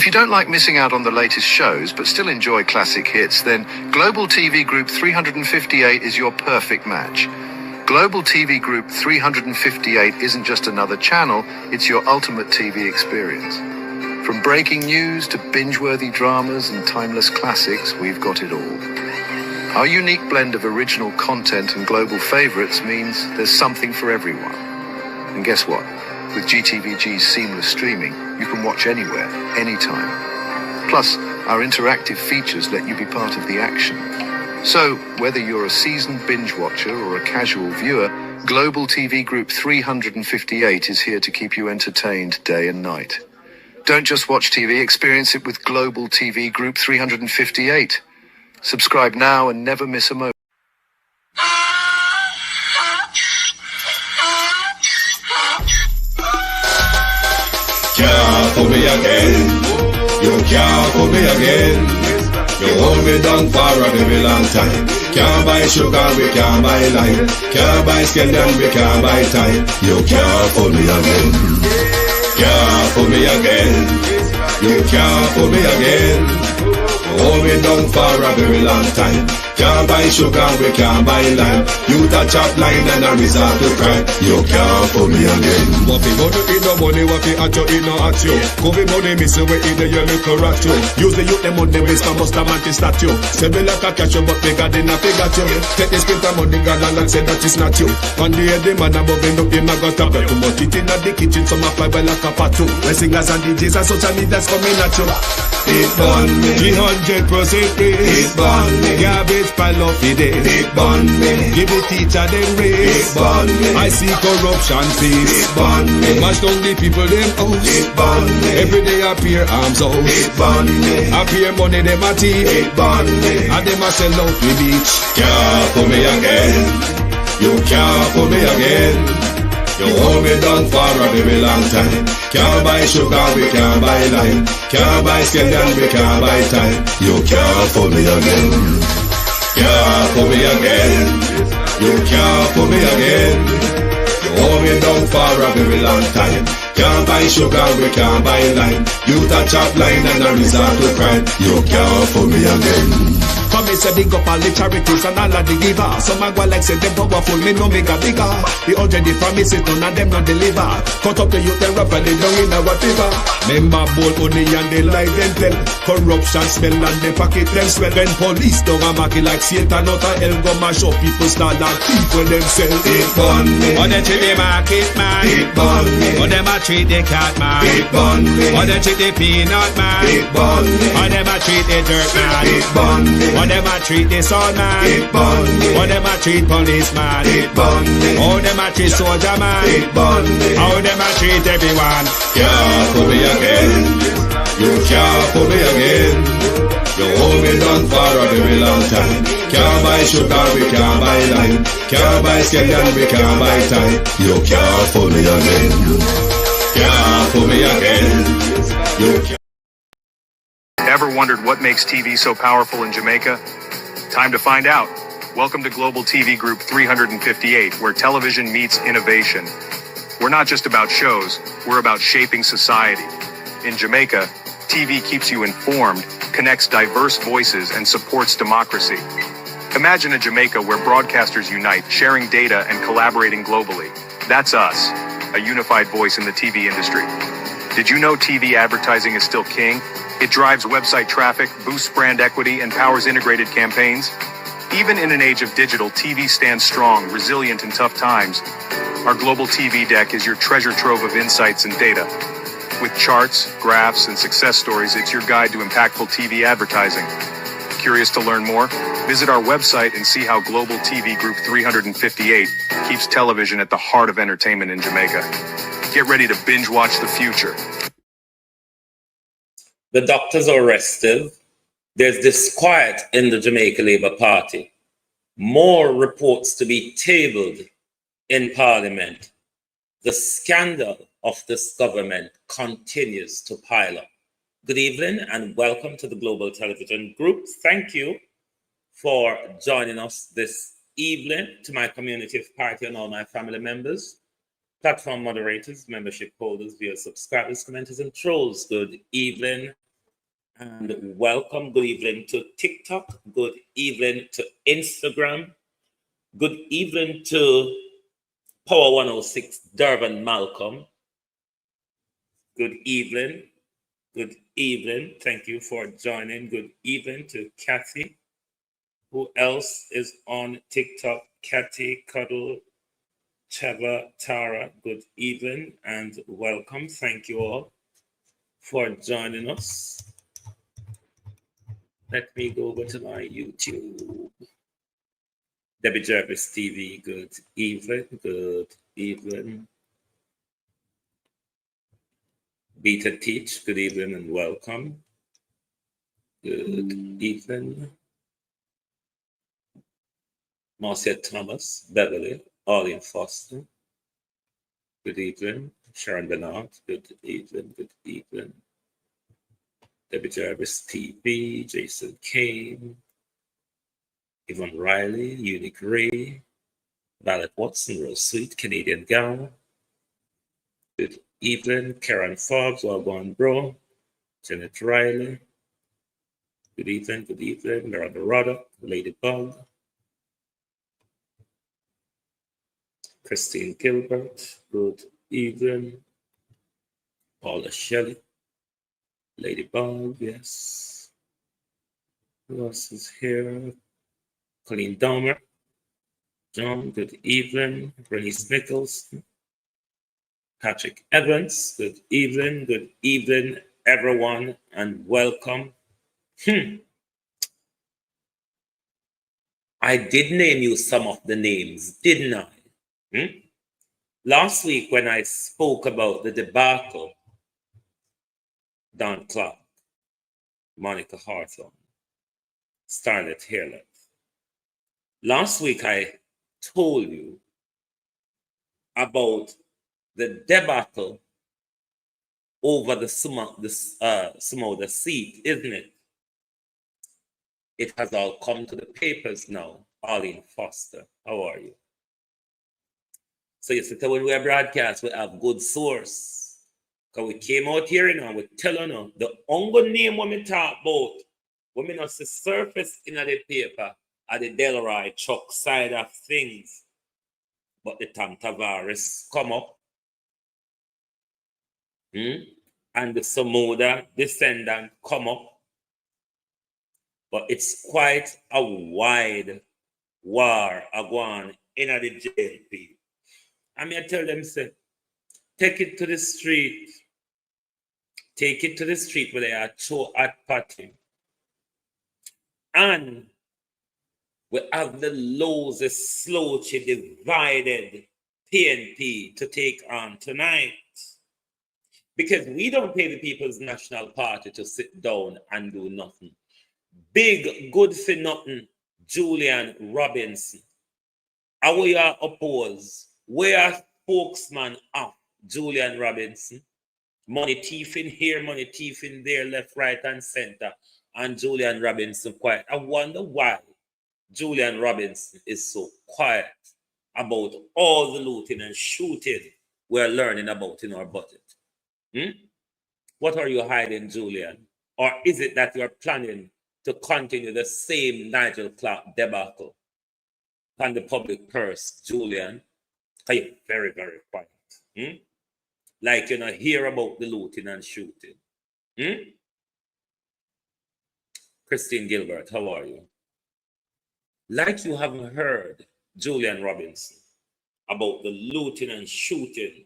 If you don't like missing out on the latest shows but still enjoy classic hits, then Global TV Group 358 is your perfect match. Global TV Group 358 isn't just another channel, it's your ultimate TV experience. From breaking news to binge-worthy dramas and timeless classics, we've got it all. Our unique blend of original content and global favorites means there's something for everyone. And guess what? With GTVG's seamless streaming, you can watch anywhere, anytime. Plus, our interactive features let you be part of the action. So, whether you're a seasoned binge watcher or a casual viewer, Global TV Group 358 is here to keep you entertained day and night. Don't just watch TV, experience it with Global TV Group 358. Subscribe now and never miss a moment. Can't put me again. You can't put me again. You hold me down for a very long time. Can't buy sugar, we can't buy lime. Can't buy scandal, we can't buy time. You can't put me again. Can't put me again. You can't put me again. Hold me down for a very long time. Can't buy sugar, we can't buy lime. You touch up line and a resort to crime. You can't put me again. What fi money in no money, what fi at you in no at you. Go fi money missing way in the your little rat you. Use the youth them money waste and must a man to statue. Say me like a catch you but bigger than a figure you. Take the spit of money gal and say that is not you. On the head the man above him up him a got a bet too much it in the kitchen some a fly by like a patu. When singers and DJs and social media's coming at you. It burn me 300% raise. It burn me Garbage pile of the day. It burn me Give the teacher them raise. It burn me I see corruption face. It burn me Mash down the people them house. It burn me Every day appear arms out. It burn me Appear money them a thief. It burn me And them a sell out the beach. Can't put me again. You can't put me again. You hold me down for a very long time. Can't buy sugar, we can't buy lime. Can't buy scandal, we can't buy time. You can't put me again. Can't put me again. You can't put me again. You hold me down for a very long time. Can't buy sugar, we can't buy lime. You touch up line and a resort to crime. You can't put me again. Come me say big up all the charities and all of the giver. Some a go like say them powerful, me no make a bigger. The 100 the promises, none of them not deliver. Cut up the youth, they rap and they down in our river. Member bold money and they lie them tell. Corruption smell and they pocket them swell. When police don't a market like Satan out of hell, go mash up people start like people themselves. It burn me. Or they treat the market man. It burn me. Or them a treat the cat man. It burn me. Or they treat the peanut man. It burn me. Or them a treat the dirt man. It burn me. Or them a treat the sun man. It burn me. Or them a treat policeman. It burn me. How them a treat soldier man. It burn me. How them a treat everyone. Can't put me again. You can't put me again. You hold me down for a very long time. Can't buy sugar, we can't buy lime. Can't buy scandal, we can't buy time. You can't put me again. Can't put me again. You can't. Ever wondered what makes TV so powerful in Jamaica? Time to find out. Welcome to Global TV Group 358, where television meets innovation. We're not just about shows, we're about shaping society. In Jamaica, TV keeps you informed, connects diverse voices, and supports democracy. Imagine a Jamaica where broadcasters unite, sharing data and collaborating globally. That's us, a unified voice in the TV industry. Did you know TV advertising is still king? It drives website traffic, boosts brand equity, and powers integrated campaigns. Even in an age of digital, TV stands strong, resilient in tough times. Our global TV deck is your treasure trove of insights and data. With charts, graphs, and success stories, it's your guide to impactful TV advertising. Curious to learn more? Visit our website and see how Global TV Group 358 keeps television at the heart of entertainment in Jamaica. Get ready to binge watch the future. The doctors are restive. There's disquiet in the Jamaica Labour Party. More reports to be tabled in Parliament. The scandal of this government continues to pile up. Good evening and welcome to the Global Television Group. Thank you for joining us this evening. To my community of party and all my family members, platform moderators, membership holders, viewers, subscribers, commenters, and trolls, good evening And welcome. Good evening to TikTok. Good evening to Instagram. Good evening to Power 106, Durban Malcolm. Good evening. Good evening. Thank you for joining. Good evening to Kathy. Who else is on TikTok? Kathy, Cuddle, Cheva, Tara. Good evening and welcome. Thank you all for joining us. Let me go over to my YouTube. Debbie Jervis TV, good evening. Good evening. Beta Teach, good evening and welcome. Good evening. Marcia Thomas, Beverly, Arlene Foster. Good evening. Sharon Bernard, good evening. Good evening. Debbie Jarvis TV, Jason Kane, Yvonne Riley, Unique Ray, Violet Watson, Rose Sweet, Canadian Gal. Good evening. Karen Forbes, Wagwan Bro, Janet Riley. Good evening. Good evening. Miranda Roddock, Ladybug. Christine Gilbert, good evening. Paula Shelley, Ladybug, yes. Who else is here? Colleen Dahmer, John, good evening. Bernice Nichols, Patrick Evans, good evening, everyone, and welcome. I did name you some of the names, didn't I? Last week when I spoke about the debacle, Don Clark, Monica Hawthorne, Starlet Hairlet. Last week I told you about the debacle over the Sumoda seat, isn't it? It has all come to the papers now. Arlene Foster, how are you? So you see, when we broadcast, we have good source. Because we came out here, and we tell you the only name when we talk about, when we not see surface in the paper, at the Delroy truck side of things. But the Tom Tavares come up. And the Samoda descendant come up. But it's quite a wide war going in the JLP. I mean, I tell them, say, take it to the street. Take it to the street where they are so at party. And we have the lowest, slouchy, divided PNP to take on tonight. Because we don't pay the People's National Party to sit down and do nothing. Big, good for nothing, Julian Robinson. And we are opposed. We are spokesman of Julian Robinson. Money thief in here, money thief in there, left, right, and center. And Julian Robinson quiet. I wonder why Julian Robinson is so quiet about all the looting and shooting we're learning about in our budget. What are you hiding, Julian? Or is it that you're planning to continue the same Nigel Clark debacle on the public purse, Julian? Are you very, very quiet? Like you not hear about the looting and shooting. Christine Gilbert, how are you? Like you haven't heard, Julian Robinson, about the looting and shooting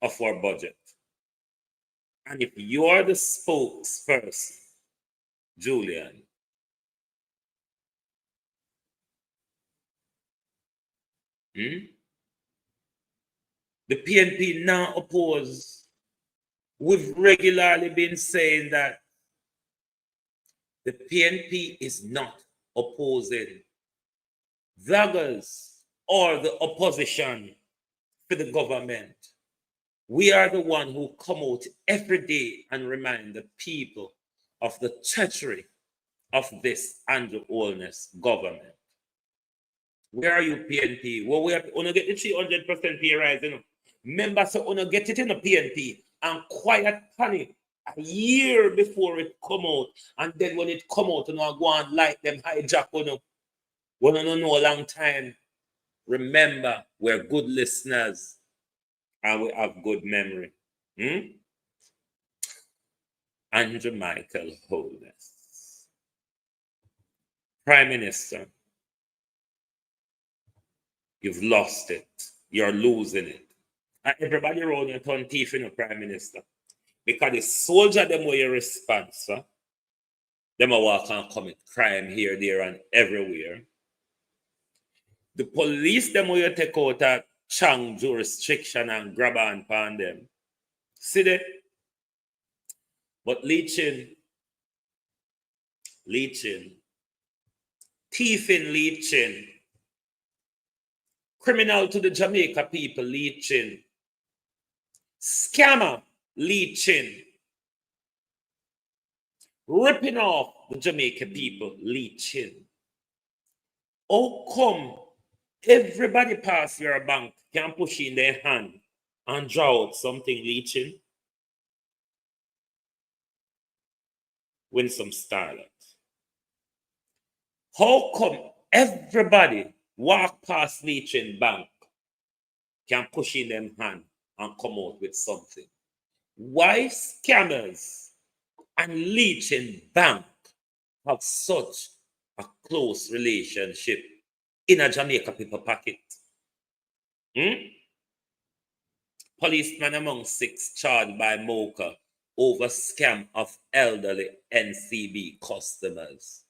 of our budget. And if you are the spokesperson, Julian, the PNP now oppose. We've regularly been saying that the PNP is not opposing vloggers or the opposition for the government. We are the one who come out every day and remind the people of the treachery of this Andrew Holness government. Where are you, PNP? Well, we have to get the 300% pay rise, Remember, so get it in the PNP and quiet panic a year before it come out. And then when it come out, you know, go and like them hijack, you know. We don't know a long time. Remember, we're good listeners and we have good memory. Andrew Michael Holness, Prime Minister, you've lost it. You're losing it. And everybody around you turn teeth in the Prime Minister. Because the soldier, them were your response, huh? Them a walk and commit crime here, there, and everywhere. The police, them will take out a Chang jurisdiction and grab on upon them. See that? But leeching, thieving, leeching, criminal to the Jamaica people, leeching, scammer, leeching, ripping off the Jamaica people, leeching. How come everybody pass your bank can push in their hand and draw out something leeching? Win some starlight. How come everybody walk past leeching bank can push in them hand and come out with something? Why scammers and leeching bank have such a close relationship in a Jamaica people pocket? Policeman among 6 charged by Mocha over scam of elderly NCB customers.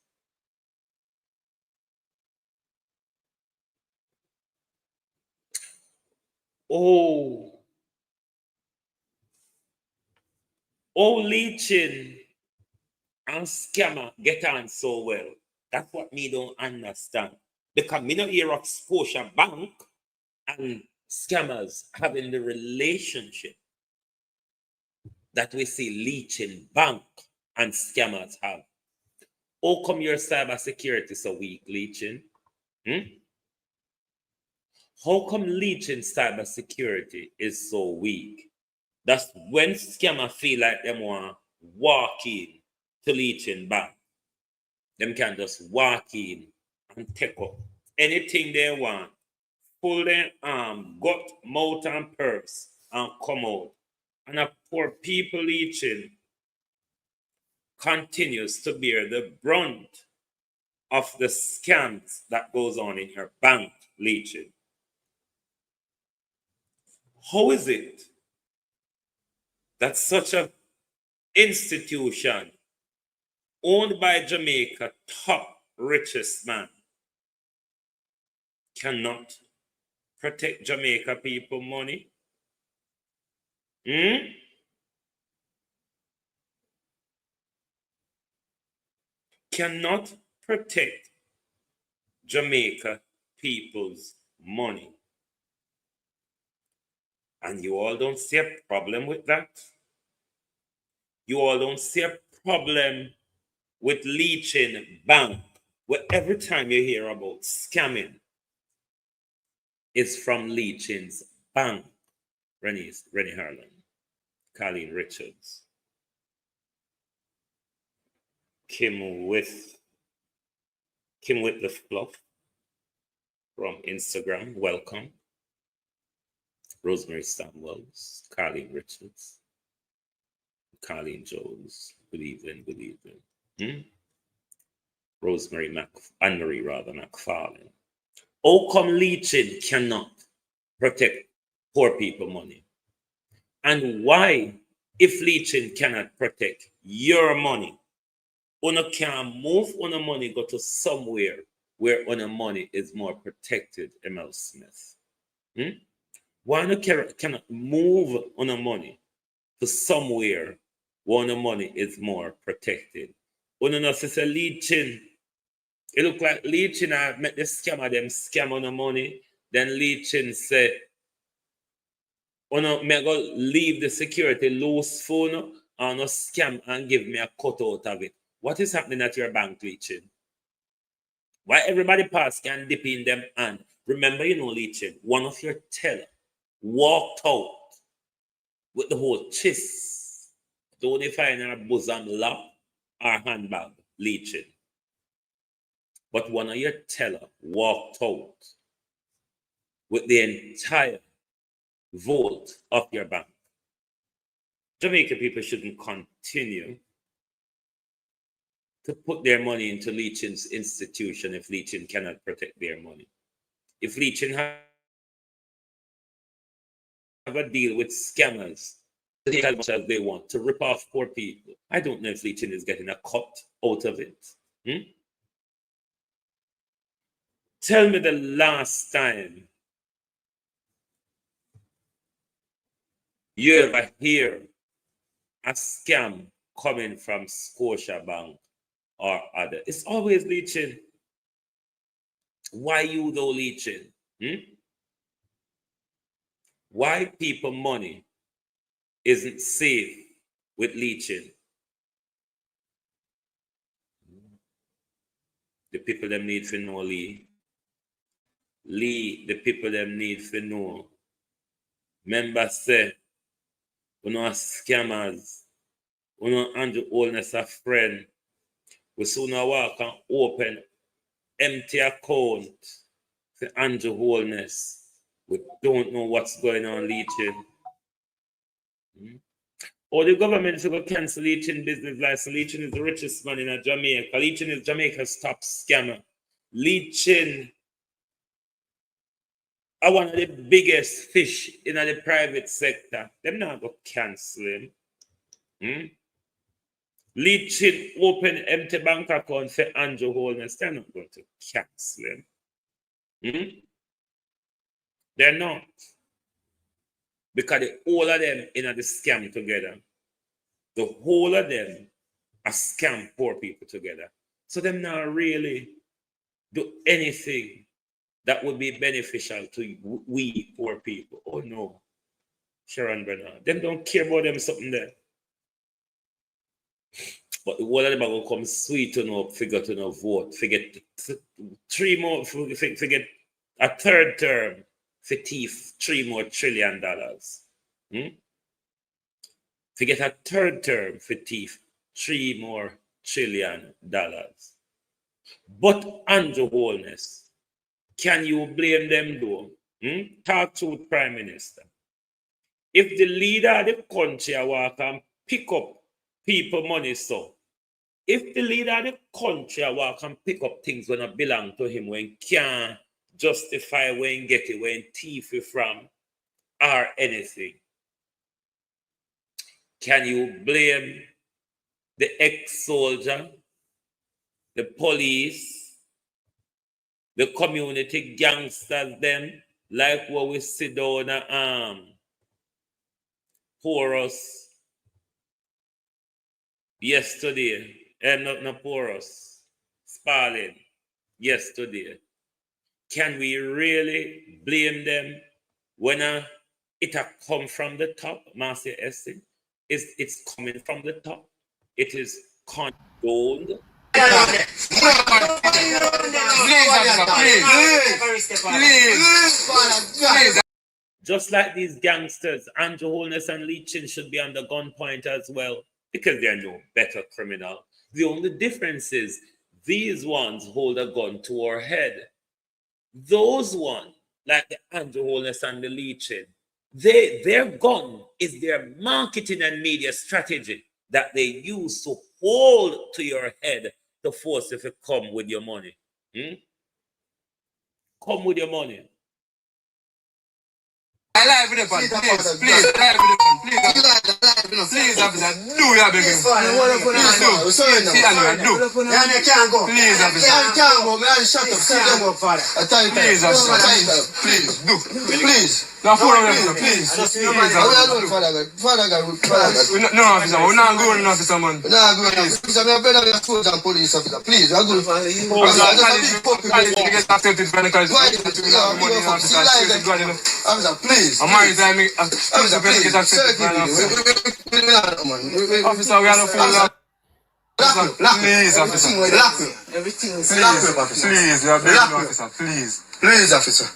Leeching and scammer get on so well. That's what me don't understand. Because me not hear of Scotia Bank and scammers having the relationship that we see leeching bank and scammers have. How come your cyber security so weak, leeching? How come leeching cyber security is so weak? That's when scammers feel like them want walk in to leeching bank. Them can just walk in and take up anything they want, pull their arm, gut, mouth, and purse, and come out. And a poor people leeching continues to bear the brunt of the scams that goes on in her bank leeching. How is it that such an institution owned by Jamaica top richest man cannot protect Jamaica people money? Cannot protect Jamaica people's money. And you all don't see a problem with that? You all don't see a problem with leeching bank, where every time you hear about scamming, it's from leeching's bank. Rennie Harlan, Colleen Richards, Kim with the Fluff from Instagram, welcome. Rosemary Stanwells, Colleen Richards, Colleen Jones, good evening. Rosemary Anne-Marie McFarlane. How come leeching cannot protect poor people money? And why, if leeching cannot protect your money, una can move una money go to somewhere where una money is more protected, ML Smith? Why una cannot move una money to somewhere where una money is more protected? Una no say leeching. It look like leeching I make the scammer them scam on the money. Then leeching say, me go leave the security loose phone and no scam and give me a cut out of it. What is happening at your bank, leeching? Why everybody pass can dip in them hand? Remember, leeching, one of your teller walked out with the whole chest Don't they find her bosom lock or handbag leeching? But one of your teller walked out with the entire vault of your bank. Jamaican people shouldn't continue to put their money into leeching's institution if leeching cannot protect their money. If leeching have a deal with scammers to take as much as they want to rip off poor people, I don't know if leeching is getting a cut out of it. Tell me the last time you ever hear a scam coming from Scotiabank or other. It's always leeching. Why you though leeching? Why people money isn't safe with leeching? The people them need to know Lee. The people them need to know. Member say, we know scammers, we know Andrew Holness a friend. We soon walk and open empty account for Andrew Holness. We don't know what's going on leeching. Or the government should go cancel leeching business license. Leeching is the richest man in Jamaica. Leeching is Jamaica's top scammer. Leeching are one of the biggest fish in the private sector. Them not go cancel him. Leeching open empty bank account for Andrew Holness. They're not going to cancel him. They're not. Because the whole of them in the scam together. The whole of them are scam poor people together. So them not really do anything that would be beneficial to we poor people. Oh no, Sharon Bernard. Them don't care about them something there. But the whole of them are going to come sweet to no figure to no vote. Forget 3 more, forget a third term for thief $3 more trillion. Forget a third term for thief $3 more trillion. But Andrew Holness, can you blame them though? Talk to the Prime Minister. If the leader of the country walk and pick up people money, so if the leader of the country walk and pick up things when it belong to him, when can't justify when get it, when thief it from, or anything, can you blame the ex-soldier, the police, the community gangsters, them, like what we sit down and porous yesterday, not porous, Sparling yesterday. Can we really blame them when it come from the top, Marcia Essin? It's coming from the top. It is condoned. Please. Just like these gangsters, Andrew Holness and Leeching should be under gunpoint as well, because they are no better criminal. The only difference is these ones hold a gun to our head. Those ones, like the Andrew Holness and the Leeching, their gun is their marketing and media strategy that they use to hold to your head to force if you come with your money. Come with your money. I live with the fun, please, live with the fun, please, officer, do your begging. Please, can't go. Please, officer. Can't go, man, shut up, please, officer, please, do, please. No, please. Father God. No, officer, we're not going, officer, man. We're not going, officer. I'm better than soldiers and police, officer. Please, I'm going. Officer, please. I'm married, officer, please. Officer, we are not fooling. Please, officer. Please, we are begging, officer. Please, officer.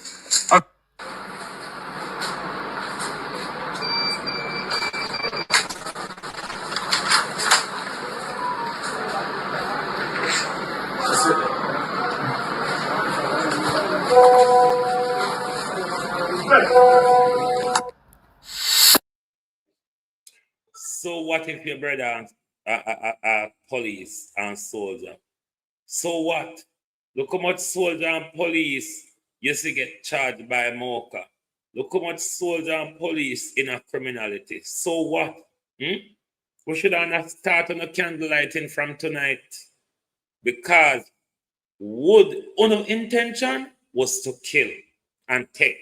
So what if your brother are police and soldier? So what? Look how much soldier and police used to get charged by Mocha. Look how much soldier and police in a criminality. So what? We should not start on a candlelighting from tonight. Because our intention was to kill and take.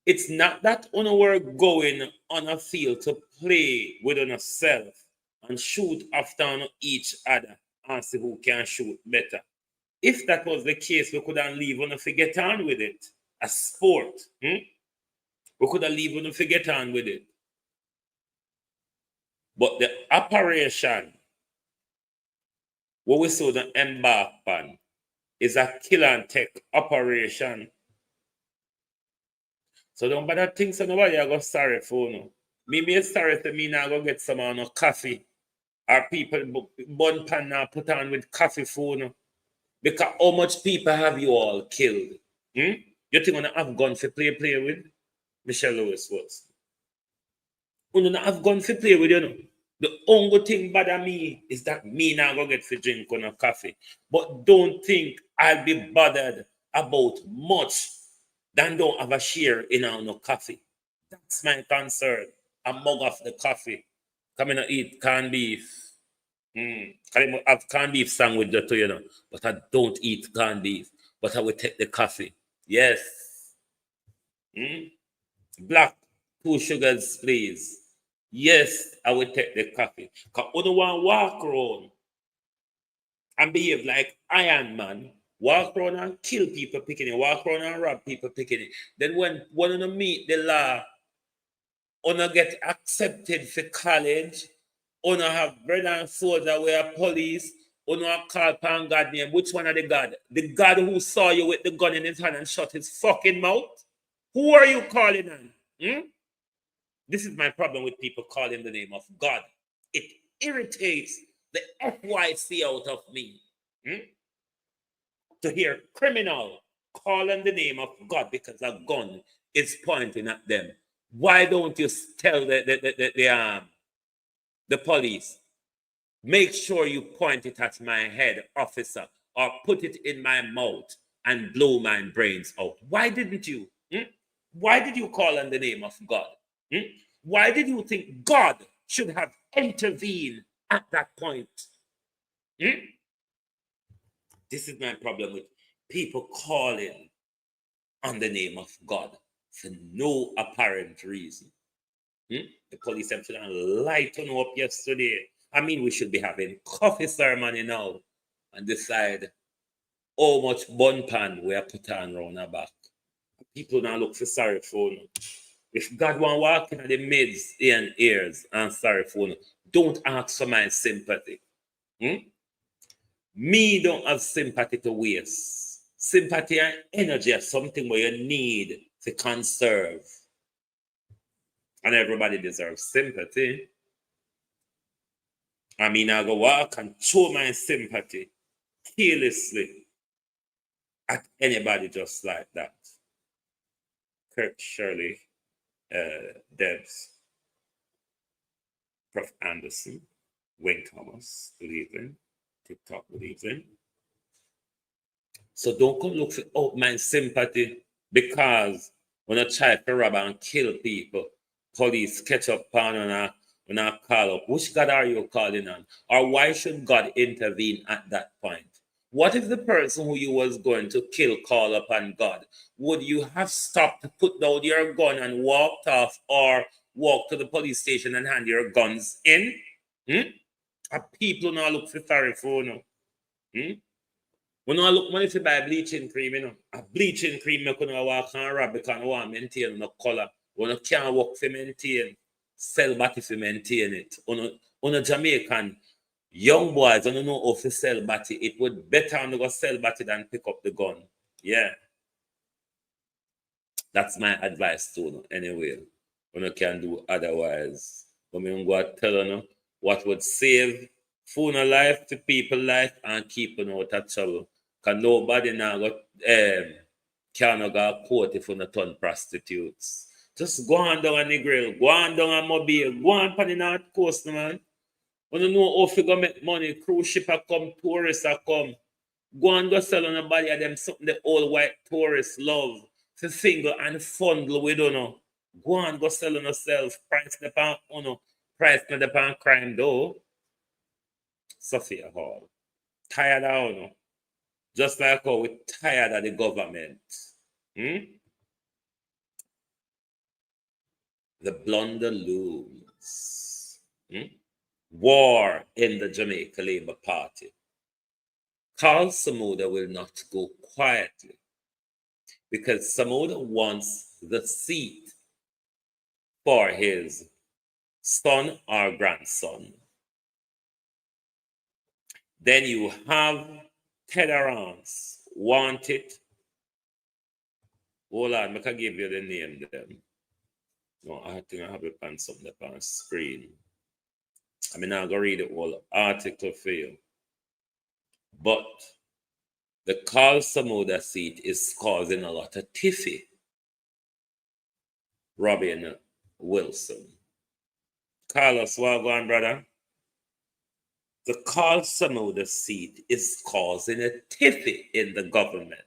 It's not that we're going on a field to play with ourselves and shoot after each other and see who can shoot better. If that was the case, we could have leave on to get on with it. A sport. We could have leave on to get on with it. But the operation, what we saw the embark on, is a kill and take operation. So don't bother think so nobody I go sorry for no. Me be sorry to me now go get some no coffee. Or people bun pan now put on with coffee for no. Because how much people have you all killed? You think gonna have gun for play with? Michelle Lewis was. You don't have gun for play with, you know. The only thing bother me is that me now go get for drink on a coffee. But don't think I'll be bothered about much than don't have a share in our no coffee. That's my concern. A mug of the coffee. Come in and eat canned beef. I have canned beef sandwich too, you know. But I don't eat canned beef. But I will take the coffee. Yes. Black, 2 sugars, please. Yes, I will take the coffee. Because I don't want to walk around and behave like Iron Man. Walk around and kill people picking it. Walk around and rob people picking it. Then when one of them meet the law, one get accepted for college, one have brother and soldier where police, one call upon God name. Which one are the God? The God who saw you with the gun in his hand and shut his fucking mouth? Who are you calling on? This is my problem with people calling the name of God. It irritates the FYC out of me. To hear criminal calling the name of God because a gun is pointing at them. Why don't you tell the police, make sure you point it at my head, officer, or put it in my mouth and blow my brains out? Why didn't you? Why did you call on the name of God? Why did you think God should have intervened at that point? This is my problem with people calling on the name of God for no apparent reason. The police have lighten up yesterday. I mean, we should be having coffee ceremony now and decide how much bun pan we are put on around our back. People now look for sorry for no. If God want to walk in the midst and ears and sorry for no, don't ask for my sympathy. Me don't have sympathy to waste. Sympathy and energy are something where you need to conserve. And everybody deserves sympathy. I mean, I go walk and show my sympathy carelessly at anybody just like that. Kirk Shirley, Debs, Prof. Anderson, Wayne Thomas, believing, TikTok believing. So don't come look for my sympathy because when I try to rob and kill people, police catch up on when I call up. Which God are you calling on? Or why should God intervene at that point? What if the person who you was going to kill call upon God? Would you have stopped to put down your gun and walked off or walk to the police station and hand your guns in? Are people now look for sorry for no? When I look money to buy bleaching cream, you know, a bleaching cream you can walk and rob because I want to maintain no color. When you can't work for maintain, sell body for maintain it. On a Jamaican young boys don't know how to sell body. It would better to go sell body than pick up the gun. Yeah. That's my advice to you anyway. When you can do otherwise. When you go tell you what would save phone life to people life and keep you out of trouble. Because nobody now got can go court if you not turn prostitutes. Just go on down on the grill, go on down on Mobile, go on pan the North Coast, man. When you know how to go make money, cruise ship a come, tourists a come. Go and go sell on the body of them something the old white tourists love. To single and fondle we don't know. Go and go sell on yourself. Price the pan, price the pan crime though. Sophia Hall. Tired of just like how we're tired of the government. The blunder looms. War in the Jamaica Labour Party. Carl Samuda will not go quietly because Samuda wants the seat for his son or grandson. Then you have Ted Arance want it. Hold on, I can give you the name then. No, I think I have it on something on screen. I mean, I'm going to read the whole article for you. But the Carl Samuda seat is causing a lot of tiffy. Robin Wilson. Carlos, what going, brother? The Carl Samuda seat is causing a tiffy in the government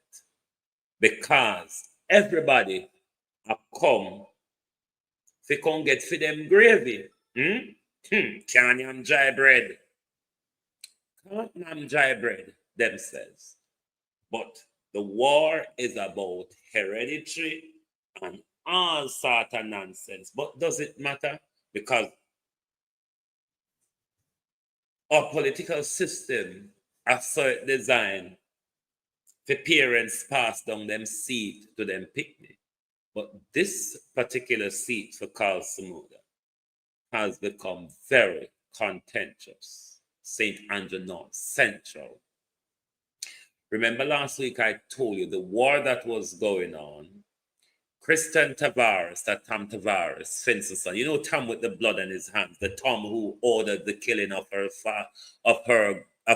because everybody have come they can't get for them gravy. Can't yam dry bread. Can't yam dry bread, them says. But the war is about hereditary and all sort of nonsense. But does it matter? Because our political system are so designed for parents pass down them seat to them picnic. But this particular seat for Carl Samuda has become very contentious. St. Andrew North Central. Remember last week I told you the war that was going on. Christian Tavares, that Tom Tavares, Fence's son. You know Tom with the blood in his hands, the Tom who ordered the killing of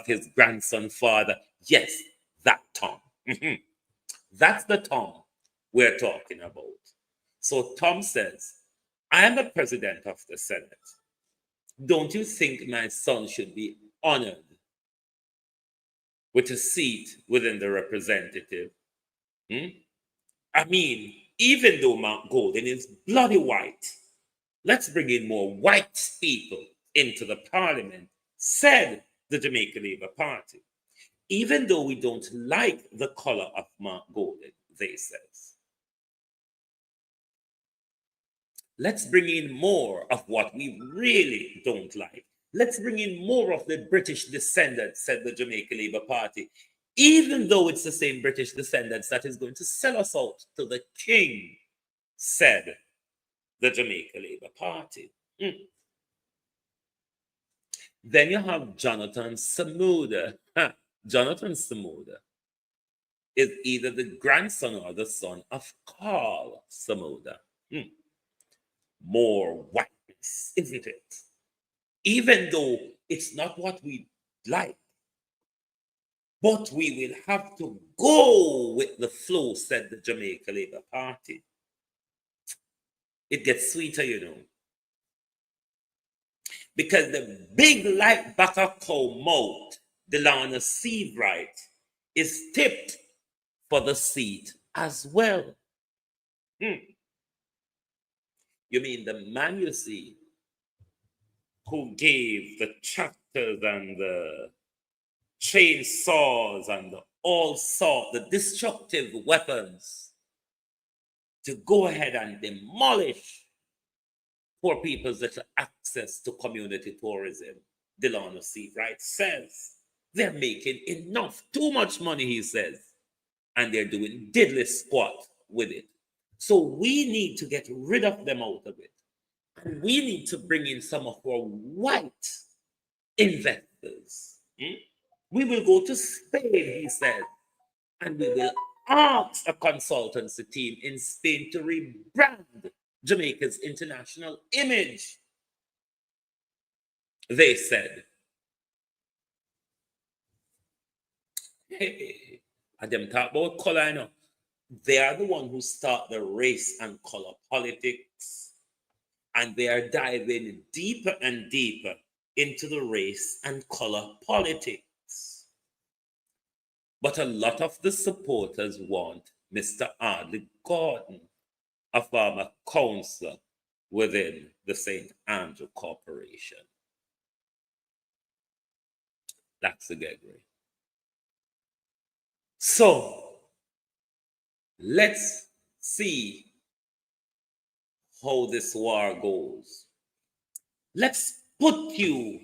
his grandson father. Yes, that Tom. That's the Tom we're talking about. So Tom says, I am the president of the Senate. Don't you think my son should be honored with a seat within the representative? I mean, even though Mount Golden is bloody white, let's bring in more white people into the parliament, said the Jamaica Labour Party. Even though we don't like the color of Mount Golden, they says. Let's bring in more of what we really don't like. Let's bring in more of the British descendants, said the Jamaica Labour Party, even though it's the same British descendants that is going to sell us out to the king, said the Jamaica Labour Party. Then you have Jonathan Samuda. Jonathan Samuda is either the grandson or the son of Carl Samuda. More whiteness, isn't it? Even though it's not what we like. But we will have to go with the flow, said the Jamaica Labour Party. It gets sweeter, you know. Because the big light back of cow mouth, Delana Seabright, is tipped for the seat as well. You mean the man you see who gave the tractors and the chainsaws and all sorts, the destructive weapons to go ahead and demolish poor people's little access to community tourism. Delano Seabright says they're making enough, too much money, he says, and they're doing diddly squat with it. So we need to get rid of them out of it. And we need to bring in some of our white investors. We will go to Spain, he said, and we will ask a consultancy team in Spain to rebrand Jamaica's international image. They said, hey, And them talk about color, you know. They are the one who start the race and color politics. And they are diving deeper and deeper into the race and color politics. But a lot of the supporters want Mr. Ardley Gordon, a former councillor within the St. Andrew Corporation. That's the gateway. So, let's see how this war goes. Let's put you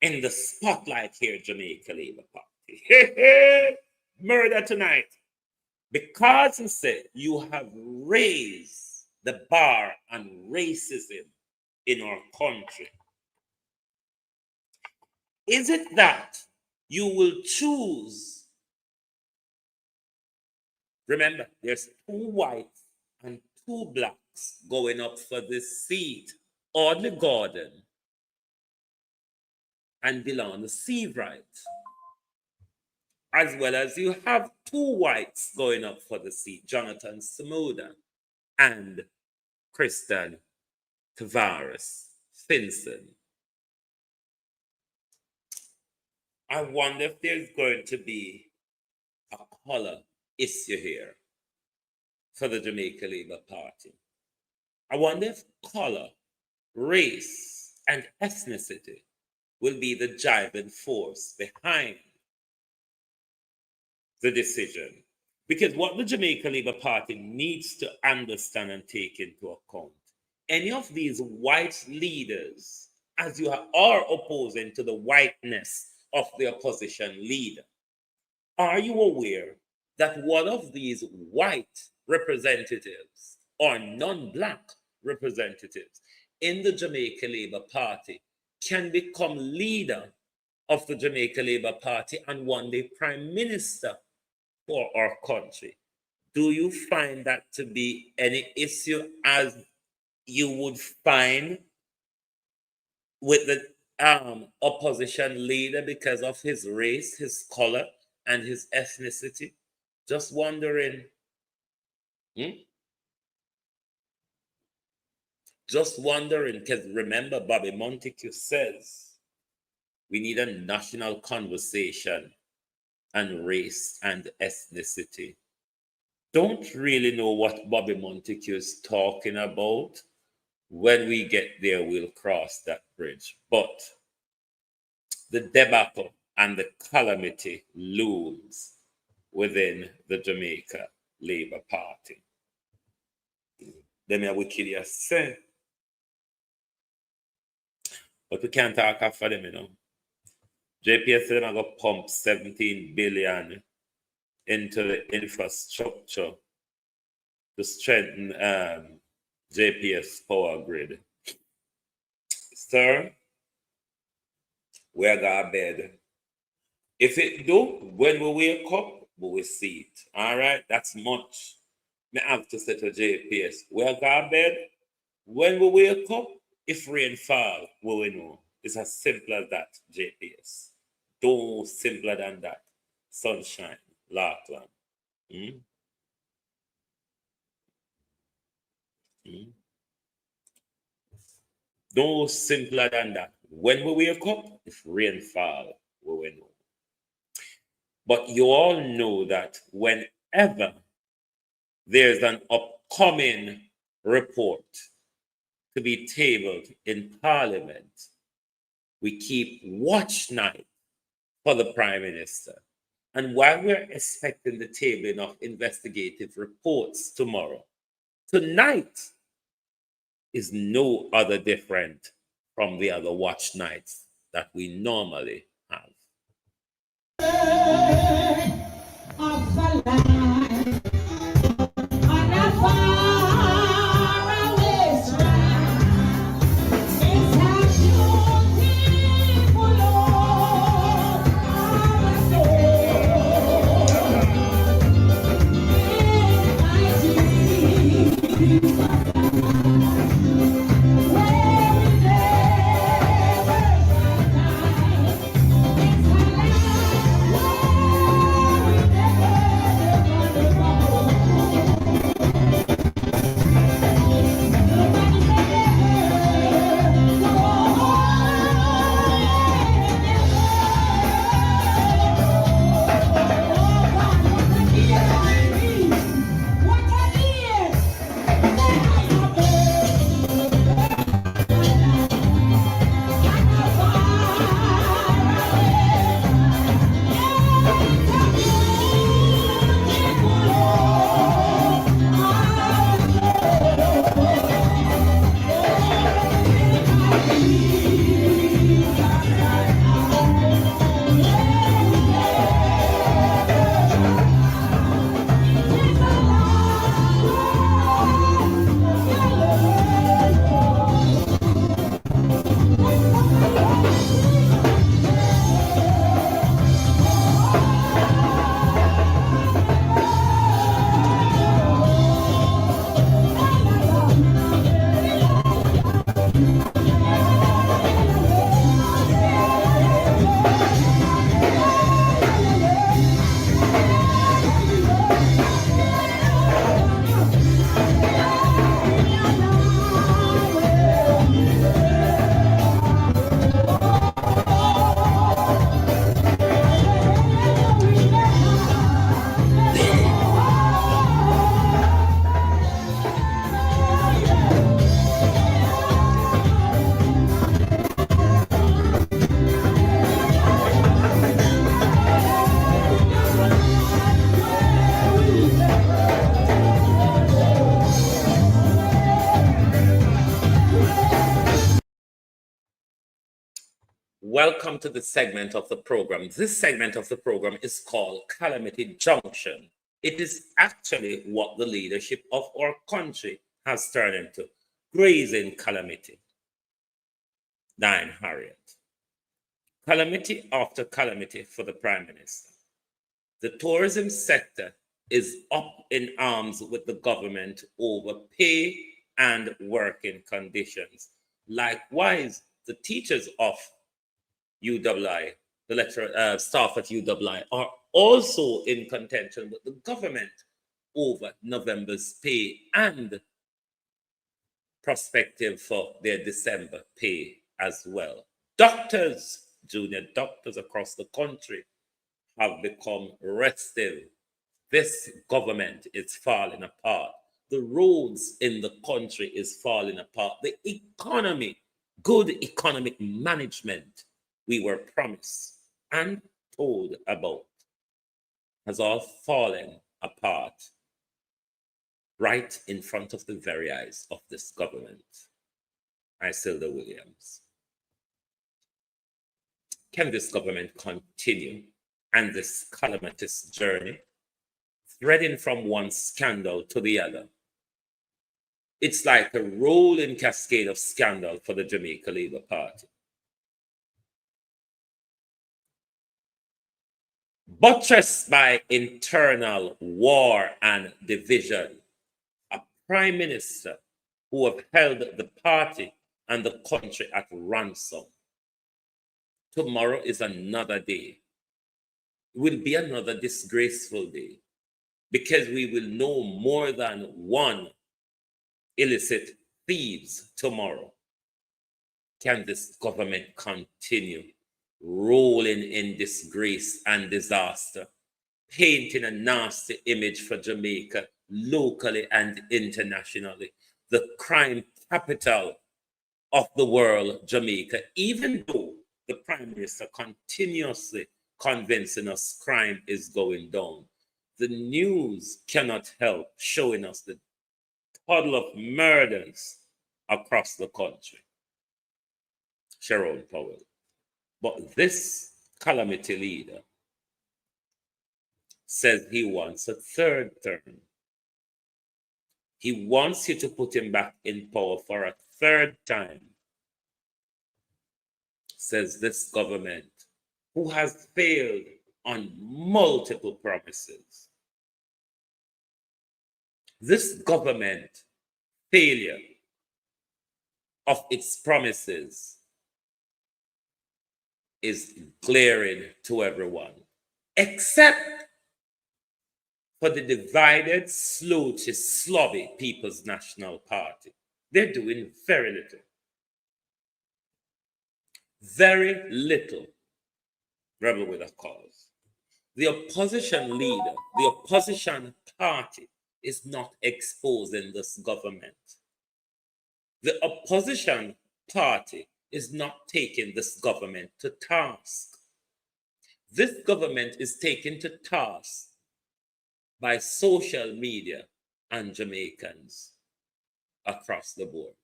in the spotlight here, Jamaica Labour Party. Murder tonight. Because you said you have raised the bar on racism in our country. Is it that you will choose? Remember, there's 2 whites and 2 blacks going up for this seat. Audley Gordon and Dylan Seabright. As well as you have 2 whites going up for the seat, Jonathan Samuda and Kristen Tavares Finson. I wonder if there's going to be a color issue here for the Jamaica Labour Party. I wonder if color, race, and ethnicity will be the driving force behind the decision. Because what the Jamaica Labour Party needs to understand and take into account, any of these white leaders, as you are opposing to the whiteness of the opposition leader, are you aware that one of these white representatives or non-black representatives in the Jamaica Labour Party can become leader of the Jamaica Labour Party and one day prime minister for our country? Do you find that to be any issue as you would find with the opposition leader because of his race, his color, and his ethnicity? Just wondering. Just wondering, because remember, Bobby Montague says we need a national conversation on race and ethnicity. Don't really know what Bobby Montague is talking about. When we get there, we'll cross that bridge. But the debacle and the calamity looms within the Jamaica Labour Party. Them are wicked, you say. But we can't talk after them, you know. JPS said I'm going to pump 17 billion into the infrastructure to strengthen JPS power grid. Sir, we're going to bed. If it do, when we wake up, we will see it. All right? That's much. I have to say to JPS, we're going to bed. When we wake up, if rain fall, we will know. It's as simple as that, JPS. No simpler than that. Sunshine, Larkland. No simpler than that. When we wake up, if rain fall, we will know. But you all know that whenever there's an upcoming report to be tabled in Parliament, we keep watch night for the Prime Minister. And while we're expecting the tabling of investigative reports tomorrow, tonight is no other different from the other watch nights that we normally have. Welcome to the segment of the program. This segment of the program is called Calamity Junction. It is actually what the leadership of our country has turned into, grazing calamity. Dying Harriet. Calamity after calamity for the Prime Minister. The tourism sector is up in arms with the government over pay and working conditions. Likewise, the teachers of UWI, the lecturer, staff at UWI, are also in contention with the government over November's pay and prospective for their December pay as well. Doctors, junior doctors across the country have become restive. This government is falling apart. The roads in the country is falling apart. The economy, good economic management we were promised and told about has all fallen apart right in front of the very eyes of this government. Isilda Williams. Can this government continue and this calamitous journey, threading from one scandal to the other? It's like a rolling cascade of scandal for the Jamaica Labour Party. Buttressed by internal war and division, a prime minister who have held the party and the country at ransom. Tomorrow is another day. It will be another disgraceful day because we will know more than one illicit thieves tomorrow. Can this government continue rolling in disgrace and disaster, painting a nasty image for Jamaica locally and internationally, the crime capital of the world, Jamaica, even though the Prime Minister continuously convincing us crime is going down? The news cannot help showing us the puddle of murders across the country. Sharon Powell. But this calamity leader says he wants a third term. He wants you to put him back in power for a third time, says this government, who has failed on multiple promises. This government failure of its promises is glaring to everyone, except for the divided, sloothy, slobby People's National Party. They're doing very little. Very little. Rebel with a cause. The opposition leader, the opposition party is not exposing this government. The opposition party is not taking this government to task. This government is taken to task by social media and Jamaicans across the board.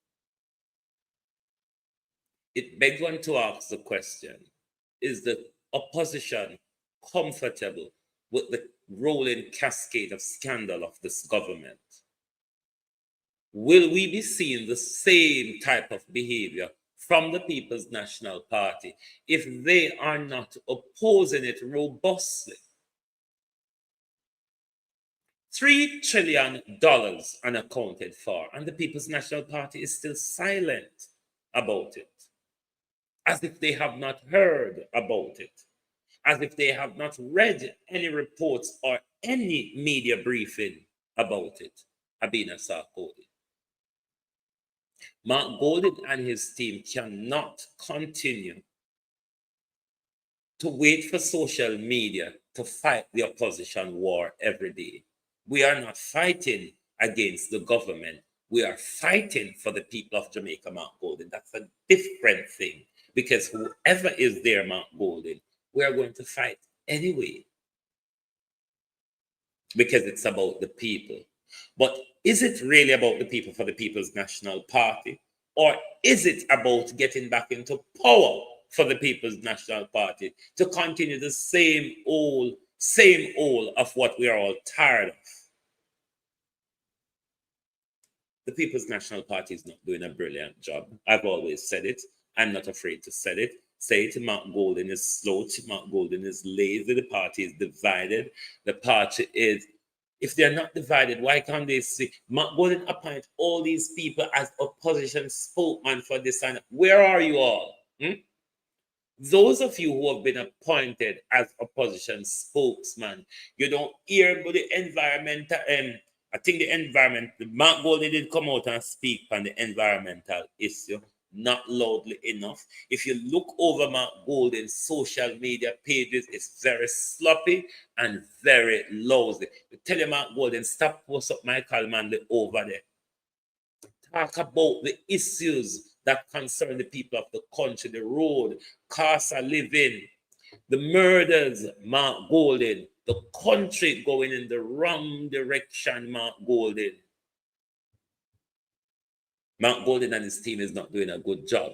It begs one to ask the question, is the opposition comfortable with the rolling cascade of scandal of this government? Will we be seeing the same type of behavior from the People's National Party if they are not opposing it robustly? $3 trillion unaccounted for, and the People's National Party is still silent about it, as if they have not heard about it, as if they have not read any reports or any media briefing about it. Abina Sarkodie. Mark Golding and his team cannot continue to wait for social media to fight the opposition war every day. We are not fighting against the government. We are fighting for the people of Jamaica, Mark Golding. That's a different thing, because whoever is there, Mark Golding, we are going to fight anyway, because it's about the people. But is it really about the people for the People's National Party? Or is it about getting back into power for the People's National Party to continue the same old of what we are all tired of. The People's National Party is not doing a brilliant job. I've always said it. I'm not afraid to say it. Mark Golden is slow. Mark Golden is lazy. The party is divided. The party is, if they're not divided, why can't they see? Mark Golden appoint all these people as opposition spokesman for this and where are you all? Those of you who have been appointed as opposition spokesman, you don't hear about the environmental, I think Mark Golden did come out and speak on the environmental issue, not loudly enough. If you look over Mark Golden's social media pages, it's very sloppy and very lousy. You tell you, Mark Golden, stop post up Michael Manley over there. Talk about the issues that concern the people of the country, the road, cost of living, the murders, Mark Golden, the country going in the wrong direction, Mark Golden. Mark Golden and his team is not doing a good job.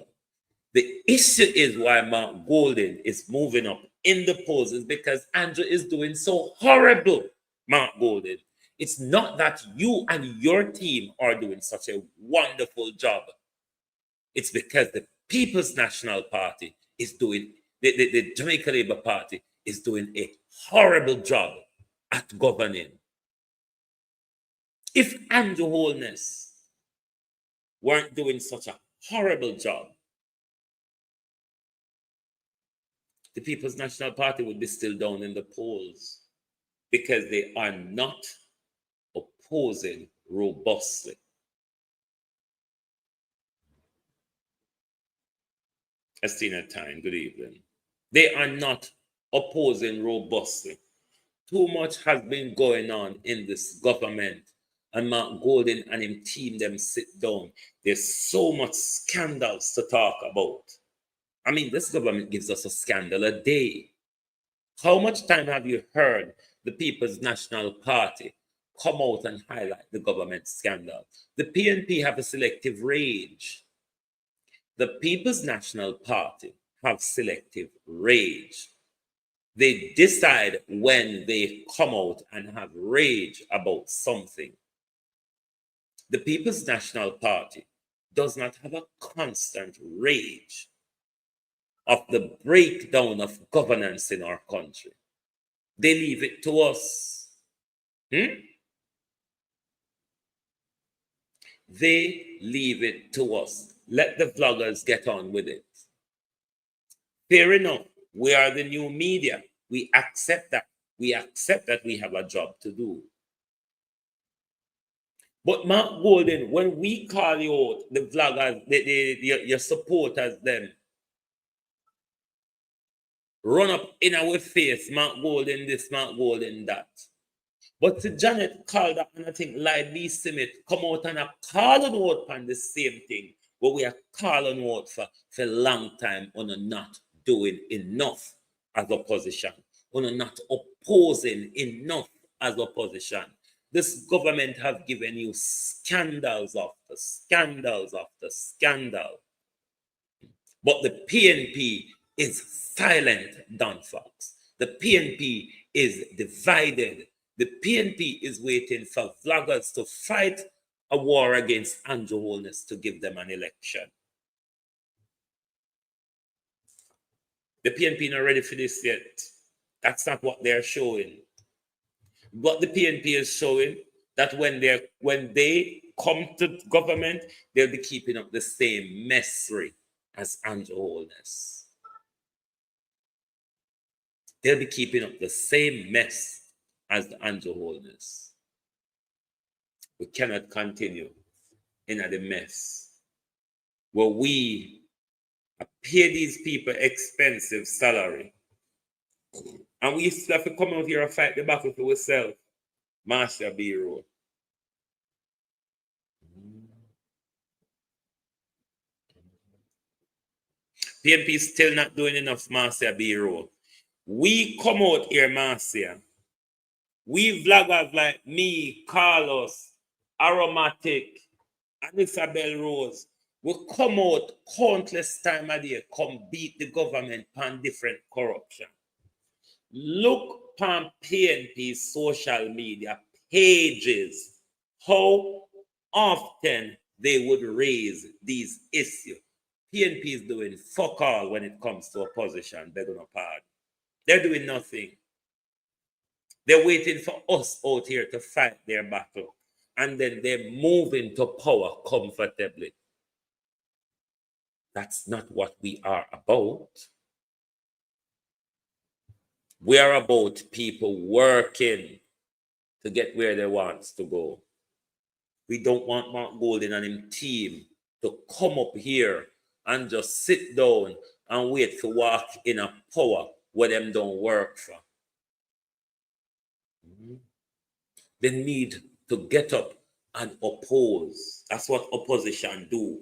The issue is why Mark Golden is moving up in the polls is because Andrew is doing so horrible, Mark Golden. It's not that you and your team are doing such a wonderful job. It's because the People's National Party is doing, the Jamaica Labour Party is doing a horrible job at governing. If Andrew Holness weren't doing such a horrible job, the People's National Party would be still down in the polls because they are not opposing robustly. Estina Time, good evening. They are not opposing robustly. Too much has been going on in this government, and Mark Golden and him team them sit down. There's so much scandals to talk about. I mean, this government gives us a scandal a day. How much time have you heard the People's National Party come out and highlight the government scandal? The PNP have a selective rage. The People's National Party have selective rage. They decide when they come out and have rage about something. The People's National Party does not have a constant rage of the breakdown of governance in our country. They leave it to us. They leave it to us. Let the vloggers get on with it. Fair enough. We are the new media. We accept that. We accept that we have a job to do. But Mark Golden, when we call you out, the vloggers, your supporters, them, run up in our face, Mark Golden this, Mark Golden that. But to Janet Calder and I think Lydie Simit come out and call on out on the same thing. But we are calling out for a long time on not doing enough as opposition, on not opposing enough as opposition. This government have given you scandals after scandals after scandal. But the PNP is silent, Don Fox. The PNP is divided. The PNP is waiting for vloggers to fight a war against Andrew Holness to give them an election. The PNP not ready for this yet. That's not what they're showing. What the PNP is showing that when they come to government, they'll be keeping up the same messry as Andrew Holness. They'll be keeping up the same mess as the Andrew Holness. We cannot continue in the mess where we pay these people expensive salary. And we still have to come out here and fight the battle for ourselves. Marcia B. Road. PNP is still not doing enough, Marcia B. Road. We come out here, Marcia. We vloggers like me, Carlos, Aromatic, and Isabel Rose, We come out countless time a day, come beat the government on different corruption. Look on PNP social media pages, how often they would raise these issues. PNP is doing fuck all when it comes to opposition, begging no pardon. They're doing nothing. They're waiting for us out here to fight their battle. And then they move into power comfortably. That's not what we are about. We are about people working to get where they want to go. We don't want Mark Golden and his team to come up here and just sit down and wait to walk in a power where them don't work for. They need to get up and oppose. That's what opposition do.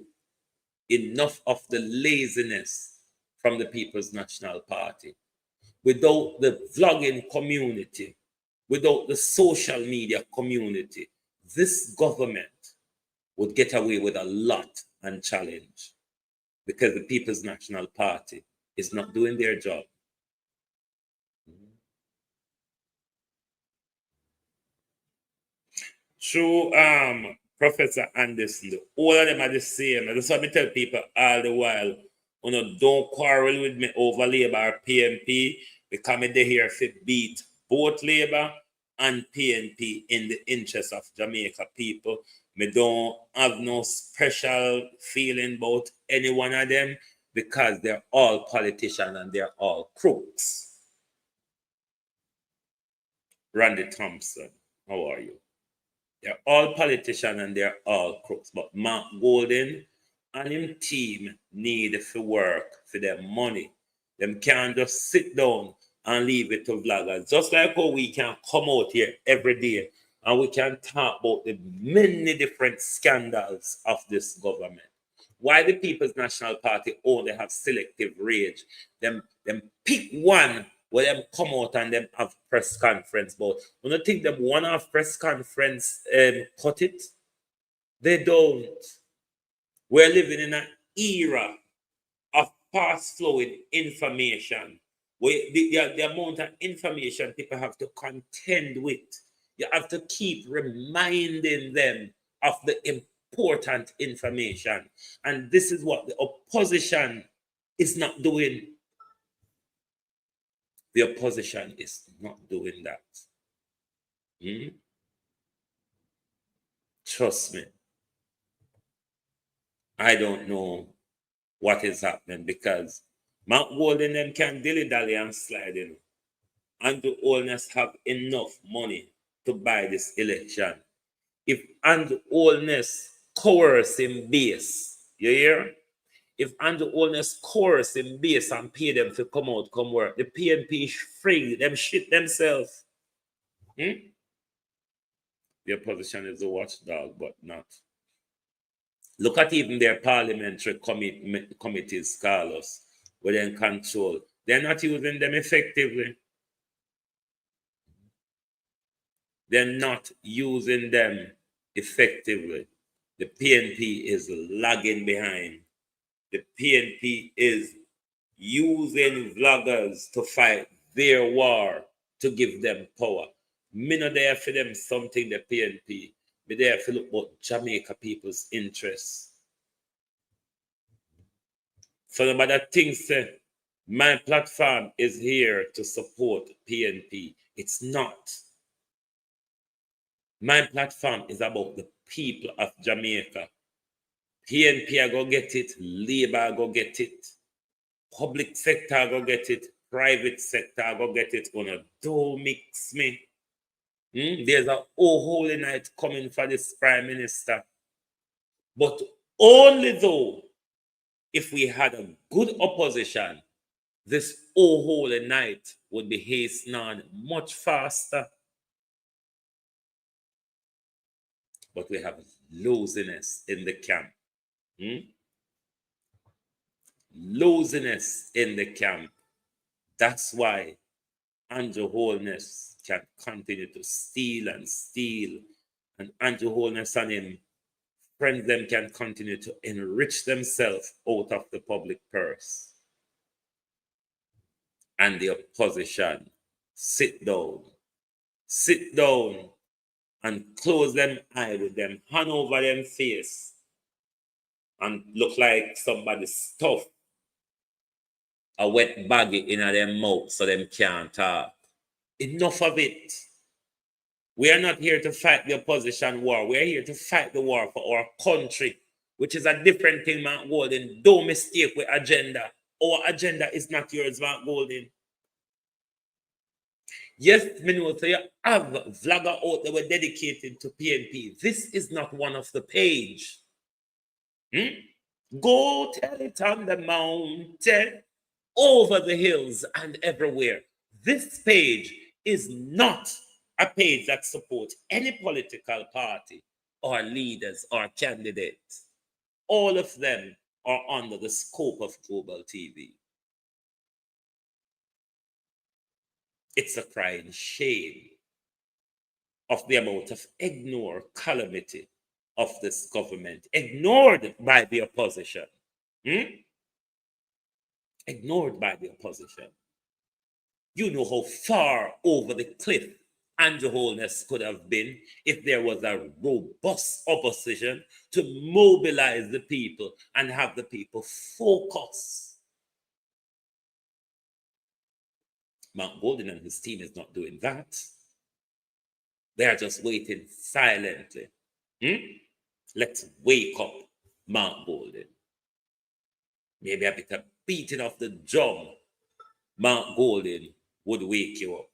Enough of the laziness from the People's National Party. Without the vlogging community, without the social media community, this government would get away with a lot and challenge, because the People's National Party is not doing their job. Through Professor Anderson, all of them are the same. That's what I tell people all the while. You know, don't quarrel with me over Labour or PNP, because they're here to beat both Labour and PNP in the interest of Jamaica people. Me don't have no special feeling about any one of them, because they're all politicians and they're all crooks. Randy Thompson, how are you? They're all politicians and they're all crooks. But Mark Golden and his team need to work for their money. Them can't just sit down and leave it to vloggers. Just like how we can come out here every day and we can talk about the many different scandals of this government. Why the People's National Party only have selective rage? Them pick one where them come out and them have press conference. But when you think them one have press conference cut it, they don't. We're living in an era of fast flowing information, where the amount of information people have to contend with. You have to keep reminding them of the important information. And this is what the opposition is not doing. The opposition is not doing that. Trust me. I don't know what is happening, because Mark Golden them can dilly-dally and slide in. Andrew Holness have enough money to buy this election. If Andrew Holness coerce him base, you hear? If Andrew Holness coerce him base and pay them to come out, come work, the PNP is free, them shit themselves. The opposition is a watchdog, but not. Look at even their parliamentary committees, Carlos, where they're in control. They're not using them effectively. They're not using them effectively. The PNP is lagging behind. The PNP is using vloggers to fight their war to give them power. Me not there for them something, the PNP. Me there for look about Jamaica people's interests. So no matter things say, my platform is here to support PNP. It's not. My platform is about the people of Jamaica. PNP I go get it, Labour I go get it, public sector I go get it, private sector I go get it. Gonna don't mix me. There's a holy night coming for this prime minister. But only though, if we had a good opposition, this holy night would be hastening on much faster. But we have loneliness in the camp. Loneliness in the camp. That's why Andrew Holness can continue to steal and steal. And Andrew Holness and him friends them can continue to enrich themselves out of the public purse. And the opposition sit down and close them eye with them hand over them face and look like somebody stuffed a wet baggy in their mouth so them can't talk. Enough of it. We are not here to fight the opposition war. We are here to fight the war for our country, which is a different thing, Mark Golden. Don't mistake with agenda. Our agenda is not yours, Mark Golden. Yes, me know, so you have vlogger out there were dedicated to PNP. This is not one of the page. Go tell it on the mountain, over the hills and everywhere. This page is not a page that supports any political party or leaders or candidates. All of them are under the scope of Global TV. It's a crying shame of the amount of calamity of this government, ignored by the opposition. Ignored by the opposition. You know how far over the cliff Andrew Holness could have been if there was a robust opposition to mobilize the people and have the people focus. Mark Golden and his team is not doing that. They are just waiting silently. Let's wake up, Mark Golden. Maybe a bit of beating of the drum, Mark Golden would wake you up.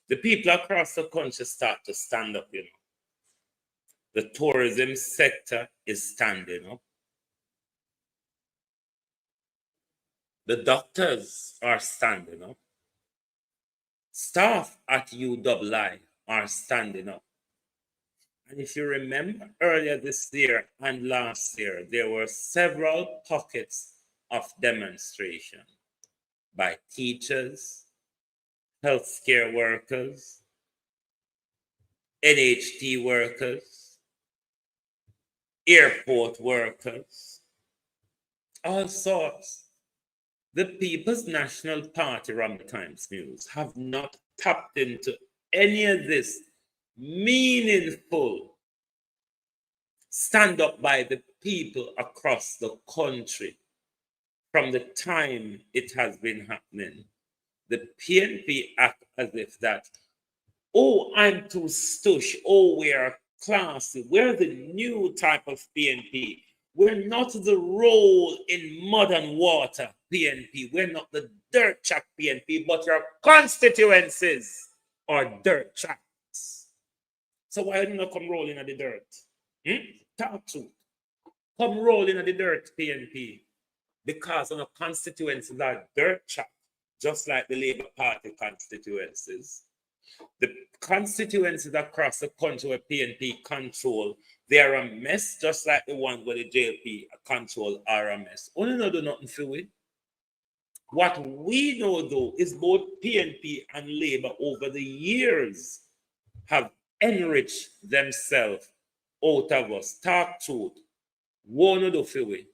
The people across the country start to stand up, The tourism sector is standing up. The doctors are standing up. Staff at UII are standing up. And if you remember earlier this year and last year, there were several pockets of demonstration by teachers, healthcare workers, NHT workers, airport workers, all sorts. The People's National Party, Ram Times News, have not tapped into any of this meaningful stand up by the people across the country from the time it has been happening. The PNP act as if that, oh, I'm too stush, oh, we're classy, we're the new type of PNP. We're not the roll in mud and water PNP. We're not the dirt track PNP, but your constituencies are dirt tracks. So why do you not come rolling at the dirt? Talk truth. come rolling at the dirt PNP because of the constituencies are dirt trap, just like the Labour Party constituencies. The constituencies across the country where PNP control, they are a mess, just like the ones where the JLP control are a mess. Only not do nothing for it. What we know, though, is both PNP and Labour over the years have enriched themselves out of us. Talk truth. One do for we.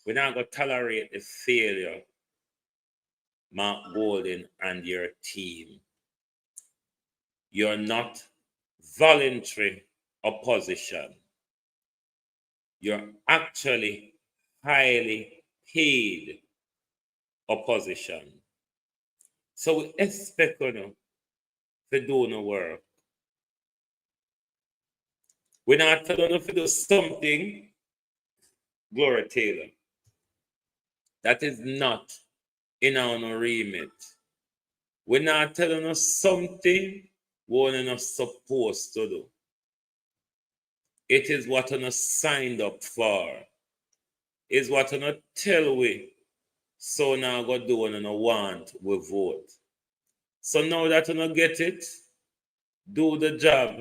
We're not going to tolerate the failure, Mark Golden and your team. You're not voluntary opposition. You're actually highly paid opposition. So we expect you to do no work. We're not telling you to do something, Gloria Taylor. That is not in our remit. We're not telling us something we're not supposed to do. It is what we're not signed up for. It's what we're not tell we. So now go do what we want, we vote. So now that we not get it, do the job.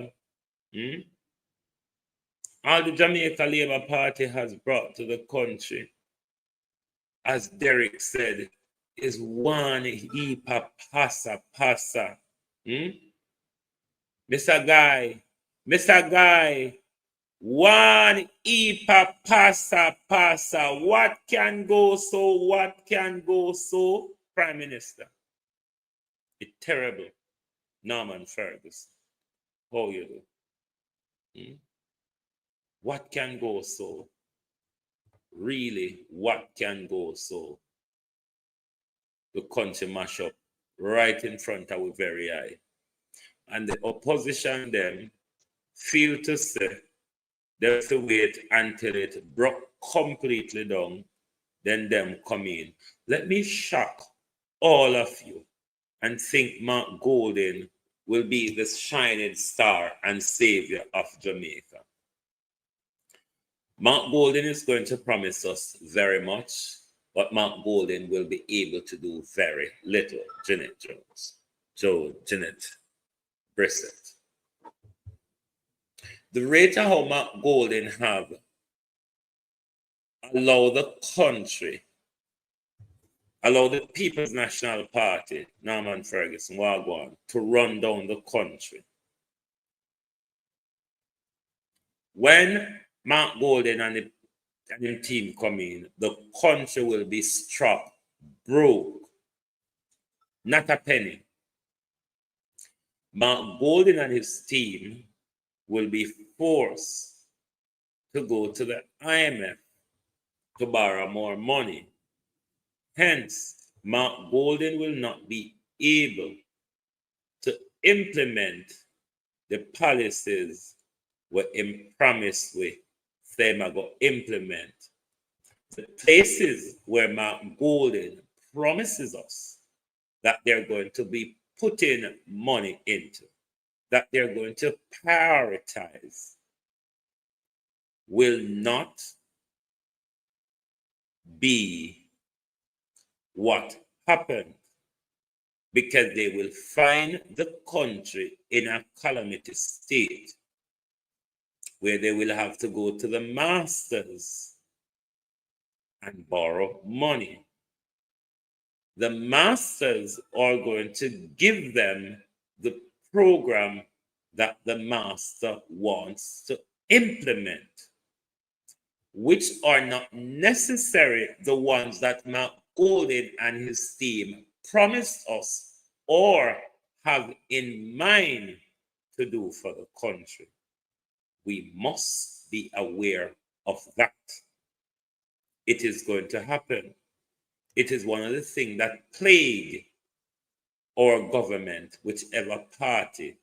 All the Jamaica Labour Party has brought to the country, as Derek said, is one heap of passa. Mr. Guy, one heap of passa. What can go so? Prime Minister. It's terrible. Norman Ferguson. How you do? What can go so? Really, what can go so? The country mash up right in front of our very eye. And the opposition them feel to say they have to wait until it broke completely down, then them come in. Let me shock all of you and think Mark Golden will be the shining star and savior of Jamaica. Mark Golden is going to promise us very much, but Mark Golden will be able to do very little. Jeanette Brissett. The rate of how Mark Golden have allowed the country, allowed the People's National Party, Norman Ferguson, Wagwan, to run down the country. When Mark Golden and the team come in, the country will be struck broke. Not a penny. Mark Golden and his team will be forced to go to the IMF to borrow more money. Hence, Mark Golden will not be able to implement the policies where he promised we them are going to implement. The places where Mark Golden promises us that they're going to be putting money into, that they're going to prioritize, will not be what happened, because they will find the country in a calamity state where they will have to go to the masters and borrow money. The masters are going to give them the program that the master wants to implement, which are not necessarily the ones that Mark Golden and his team promised us or have in mind to do for the country. We must be aware of that. It is going to happen. It is one of the things that plague our government, whichever party,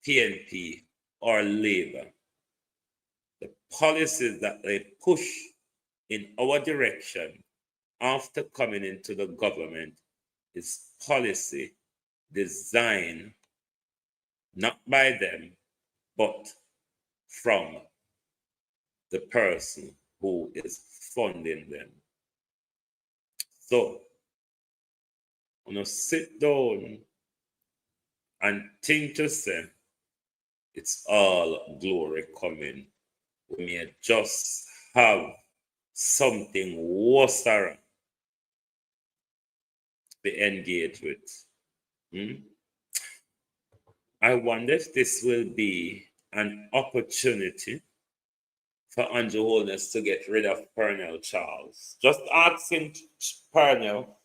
PNP or Labour. The policies that they push in our direction after coming into the government is policy designed not by them, but from the person who is funding them. So, I'm gonna sit down and think to say, it's all glory coming. We may just have something worse to be engaged with. I wonder if this will be an opportunity for Andrew Holness to get rid of Pernell Charles. Just asking Pernell,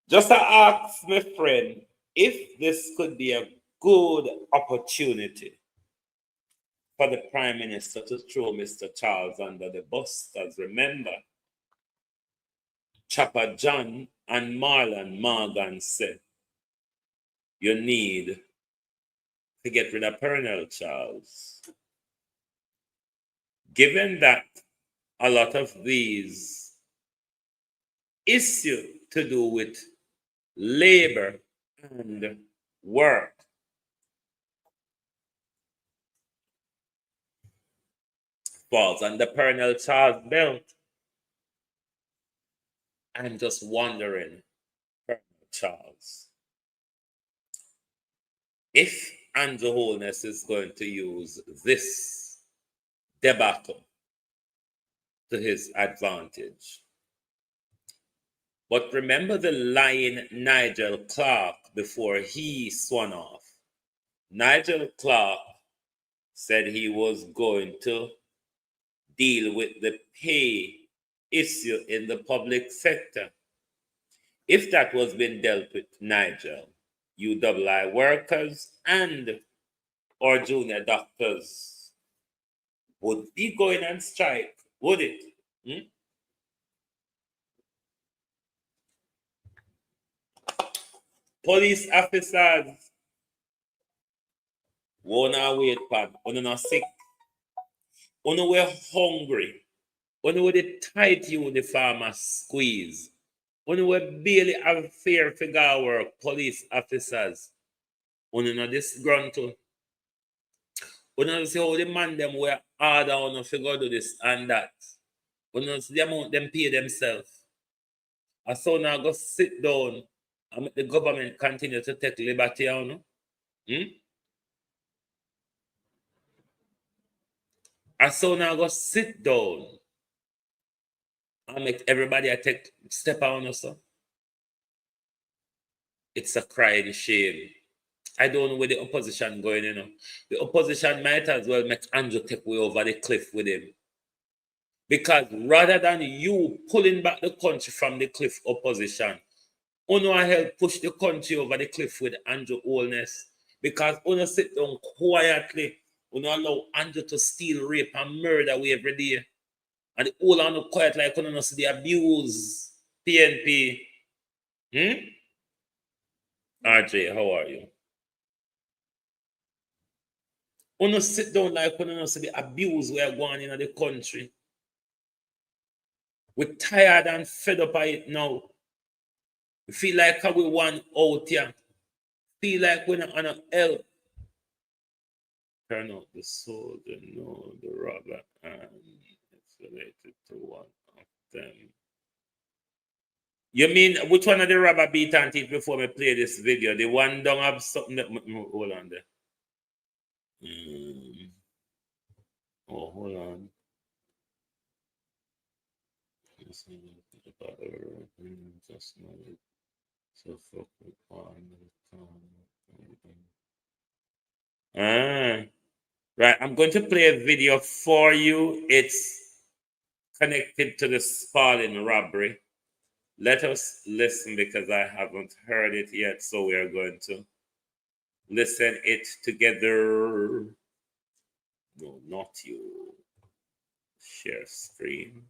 just to ask my friend if this could be a good opportunity for the Prime Minister to throw Mr. Charles under the bus. Because remember, Chopper John and Marlon Morgan said, you need to get rid of Pernell Charles. Given that a lot of these issues to do with labor and work falls under Pernell Charles' belt, I'm just wondering, Pernell Charles, if Andrew Holness is going to use this debacle to his advantage. But remember the lying Nigel Clark before he swung off. Nigel Clark said he was going to deal with the pay issue in the public sector. If that was being dealt with, Nigel, UII workers and or junior doctors would be going on strike, would it? Police officers wanna wait pan, wanna not sick, wanna we're hungry, wanna with the tight uniform a squeeze, wanna we barely have fair figure work, police officers, wanna know this gruntle. We don't see how the man them were harder on to figure do this and that. We don't see the amount them pay themselves. I saw now go sit down and make the government continue to take liberty on. I saw now go sit down and make everybody take step on us. It's a crying shame. I don't know where the opposition going, The opposition might as well make Andrew take way over the cliff with him. Because rather than you pulling back the country from the cliff, opposition, Uno help push the country over the cliff with Andrew Holness. Because Uno sit down quietly, Uno allow Andrew to steal, rape, and murder we every day. And the whole Uno quiet like Uno see the abuse. PNP. RJ, how are you? Uno sit down like Uno see the abuse we are going in the country. We're tired and fed up of it now. We feel like we want out here. Feel like we're not on a help. Turn out the soldier, no, the robber, and it's related to one of them. You mean, which one of the robber beat and teeth before we play this video? The one don't have something that... Hold on there. Oh, hold on. Just know it. So fuck with all the time. Right, I'm going to play a video for you. It's connected to the Spalding robbery. Let us listen because I haven't heard it yet, so we are going to listen it together. No, not you. Share screen.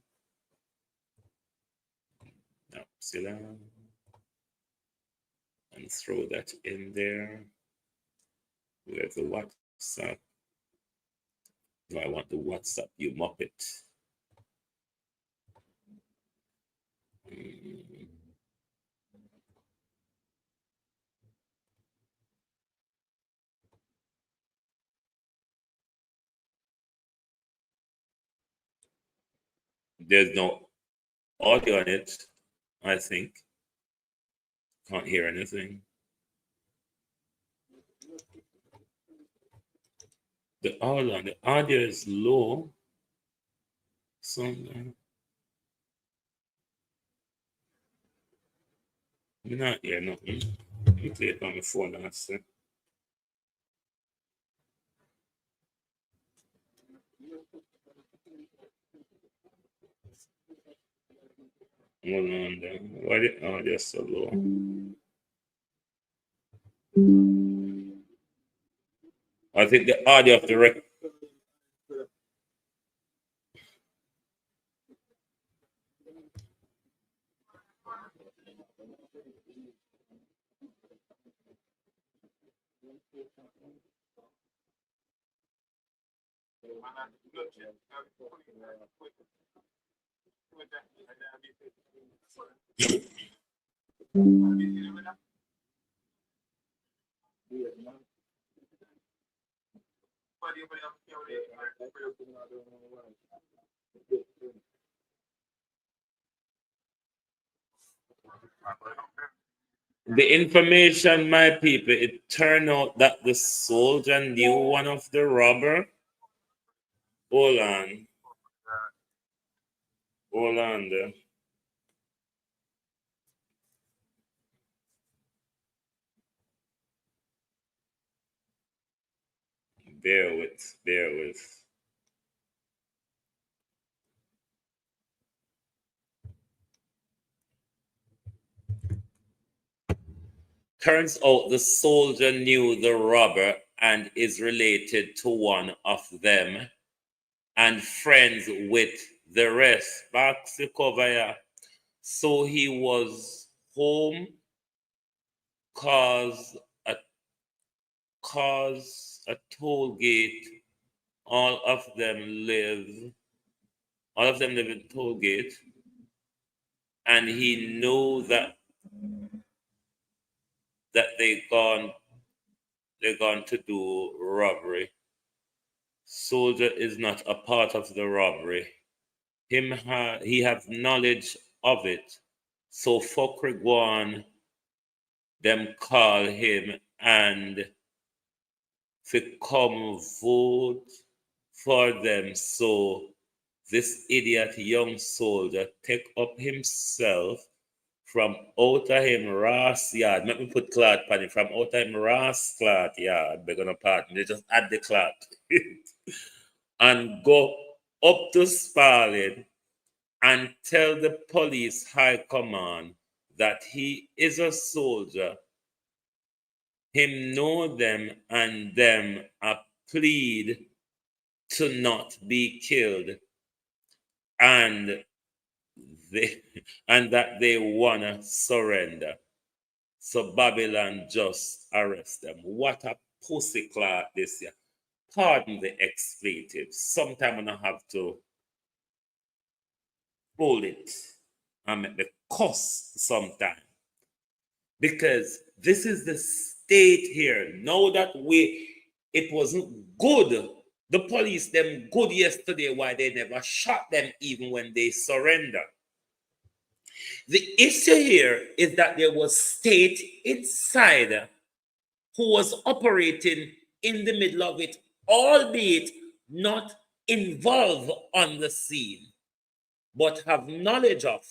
Epsilon. And throw that in there. Where's the WhatsApp? No, I want the WhatsApp, you muppet. There's no audio on it, I think. Can't hear anything. The audio is low. Something. Not hear nothing. Let me play it on the phone and see. Hold on there. Why the audio so low? I think the audio of the record. The information, my people, it turned out that the soldier knew one of the robber. Hold on. Hold on there. Bear with. Turns out the soldier knew the robber and is related to one of them and friends with the rest. Back to cover here. So he was home cause a toll gate. All of them live in toll gate, and he knew that they're gone to do robbery. Soldier is not a part of the robbery. He have knowledge of it. So fuckery one, them call him and to come vote for them. So this idiot young soldier take up himself from out of him Ross yard. Let me put clot pan it from out of him Ross clot yard. They're gonna partner. They just add the clot and go up to Spalding and tell the police high command that he is a soldier. Him know them and them a plead to not be killed, and that they wanna surrender. So Babylon just arrest them. What a pussy clot this year. Pardon the expletive. Sometime I have to hold it and make the cuss sometime. Because this is the state here. Now that it wasn't good. The police them good yesterday, why they never shot them even when they surrender. The issue here is that there was state inside who was operating in the middle of it, albeit not involved on the scene, but have knowledge of.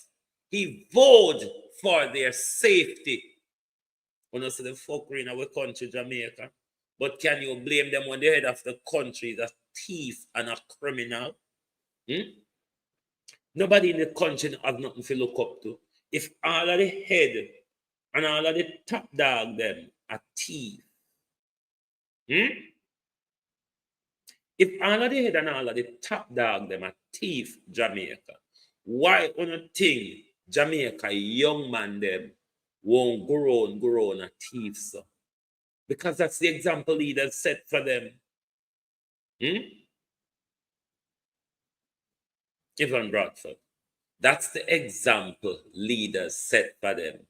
He vowed for their safety. When I say the fuckery in our country, Jamaica, But can you blame them when the head of the country is a thief and a criminal? Nobody in the country have nothing to look up to. If all of the head and all of the top dog them are thief, if all of the head and all of the top dog them are thief, Jamaica, why on a thing Jamaica young man them won't grow on a thief, so? Because that's the example leaders set for them. Evan Bradford. That's the example leaders set for them.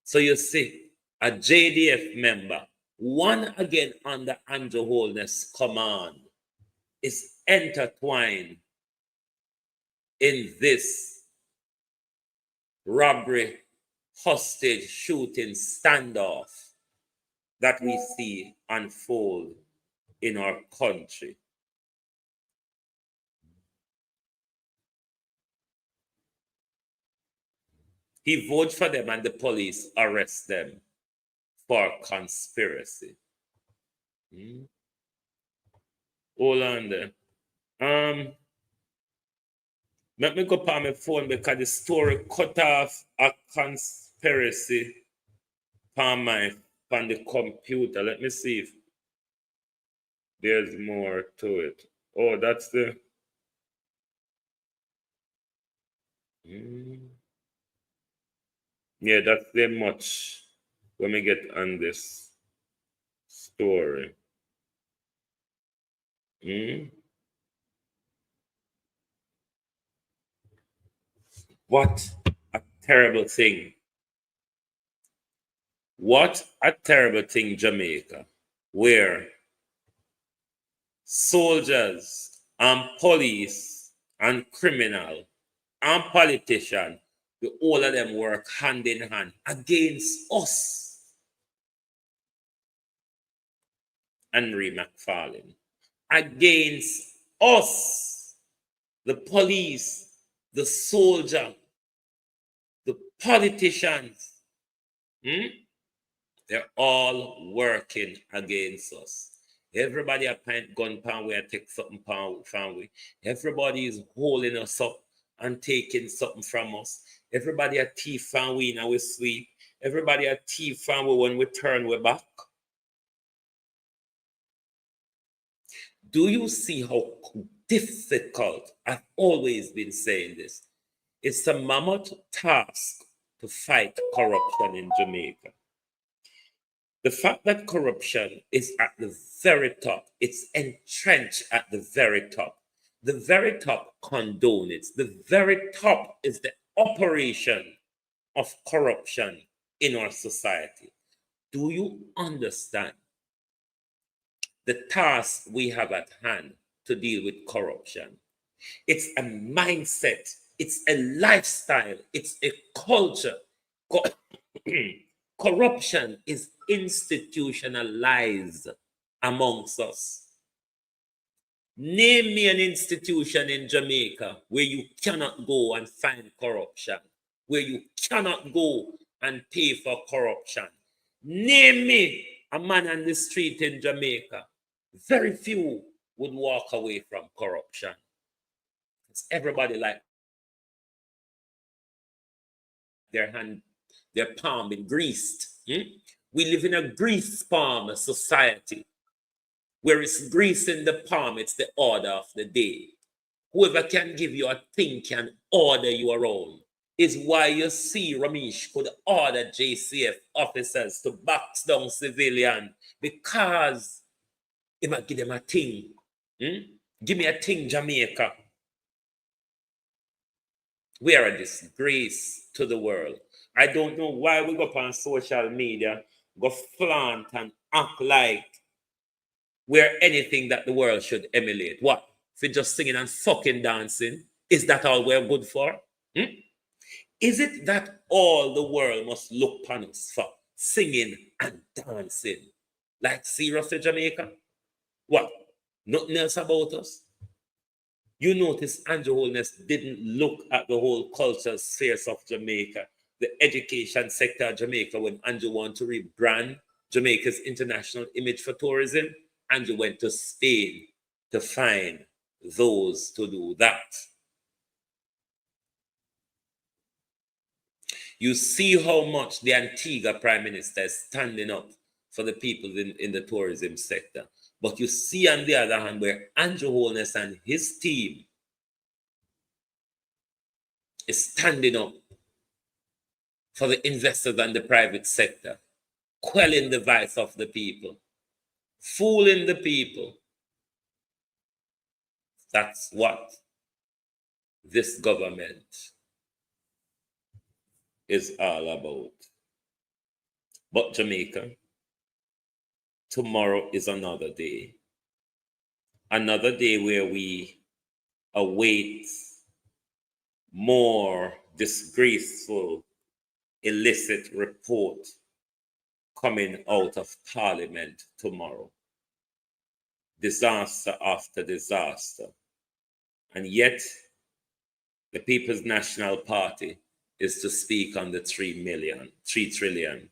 So you see, a JDF member, one again under Andrew Holness' command, is intertwined in this robbery, hostage, shooting standoff that we see unfold in our country. He votes for them and the police arrest them for conspiracy. Hold on there. Let me go on my phone because the story cut off a conspiracy on the computer. Let me see if there's more to it. Oh, that's the... Yeah, that's the much when we get on this story. What a terrible thing. What a terrible thing, Jamaica, where soldiers and police and criminal and politicians, all of them work hand in hand against us. Henry McFarlane. Against us. The police, the soldier, the politicians. They're all working against us. Everybody a pint gun pound we take something from we. Everybody is holding us up and taking something from us. Everybody a thief from we now we sleep. Everybody a thief from we when we turn we back. Do you see how difficult? I've always been saying this. It's a mammoth task to fight corruption in Jamaica. The fact that corruption is at the very top, it's entrenched at the very top. The very top condone it. The very top is the operation of corruption in our society. Do you understand the task we have at hand to deal with corruption? It's a mindset. It's a lifestyle. It's a culture. Corruption is institutionalized amongst us. Name me an institution in Jamaica where you cannot go and find corruption, where you cannot go and pay for corruption. Name me a man on the street in Jamaica. Very few would walk away from corruption. It's everybody like their palm been greased. We live in a grease palm society where it's grease in the palm, it's the order of the day. Whoever can give you a thing can order you around. Is why you see Ramesh could order JCF officers to box down civilian because he might give them a thing. Give me a thing, Jamaica. We are a disgrace to the world. I don't know why we go up on social media, go flaunt and act like we're anything that the world should emulate. What? If we're just singing and fucking dancing, is that all we're good for? Is it that all the world must look upon us for singing and dancing? Like seriously, Jamaica? What? Nothing else about us? You notice Andrew Holness didn't look at the whole cultural spheres of Jamaica, the education sector of Jamaica when Andrew wanted to rebrand Jamaica's international image for tourism, and you went to Spain to find those to do that. You see how much the Antigua Prime Minister is standing up for the people in the tourism sector. But you see on the other hand where Andrew Holness and his team is standing up for the investors and the private sector, quelling the voice of the people, fooling the people. That's what this government is all about. But Jamaica, tomorrow is another day. Another day where we await more disgraceful, illicit report coming out of Parliament tomorrow. Disaster after disaster. And yet, the People's National Party is to speak on the 3 trillion.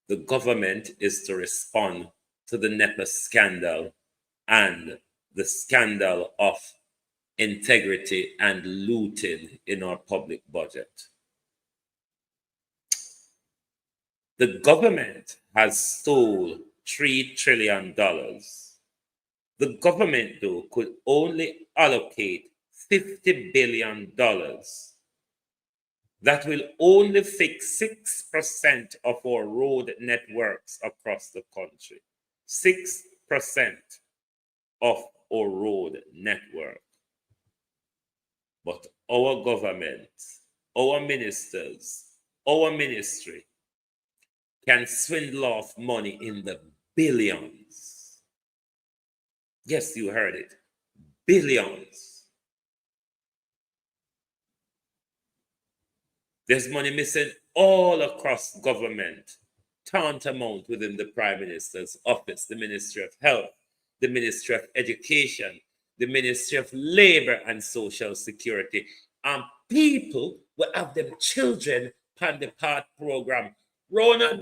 The government is to respond to the NEPA scandal and the scandal of integrity and looting in our public budget. The government has stole $3 trillion. The government, though, could only allocate $50 billion. That will only fix 6% of our road networks across the country. 6% of our road network. But our government, our ministers, our ministry can swindle off money in the billions. Yes, you heard it. Billions. There's money missing all across government, tantamount within the Prime Minister's office, the Ministry of Health, the Ministry of Education, the Ministry of Labor and Social Security, and people will have them children on the PART program. Rona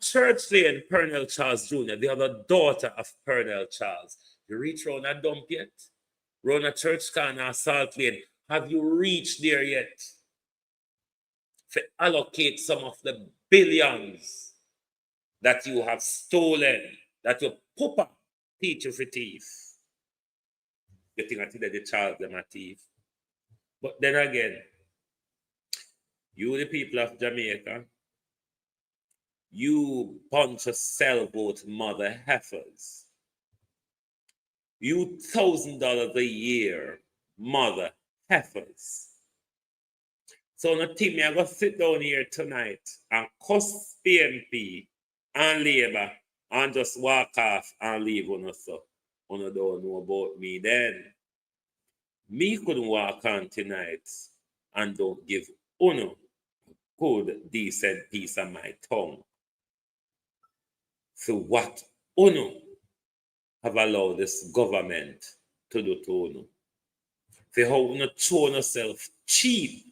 Church Lane, Pernell Charles Jr., the other daughter of Pernell Charles. You reach Rona Dump yet? Rona Church Corner, Salt Lane. Have you reached there yet? To allocate some of the billions that you have stolen, that your papa teach you for thief. You think I think that the child them a thief. But then again, you the people of Jamaica, you bunch of sailboat mother heifers. You $1,000 a year mother heifers. So no team, I'm going to sit down here tonight and cuss PMP and Labour and just walk off and leave on us. You don't know about me then. Me couldn't walk on tonight and don't give Uno a good, decent piece of my tongue. So what Uno have allowed this government to do to Uno? For how Uno show yourself cheap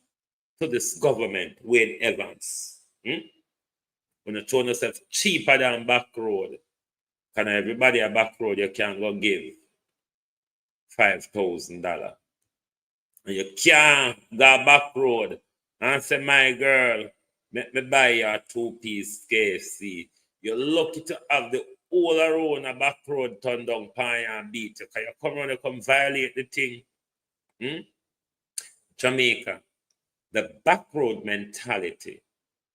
to this government, Wayne Evans. When you show yourself cheaper than back road, can everybody a back road you can go give $5,000. And you can't go back road and say, my girl, let me buy you a 2-piece KFC. You're lucky to have the whole around a back road turned down pie and beat you. Because you come around and come violate the thing. Jamaica, the back road mentality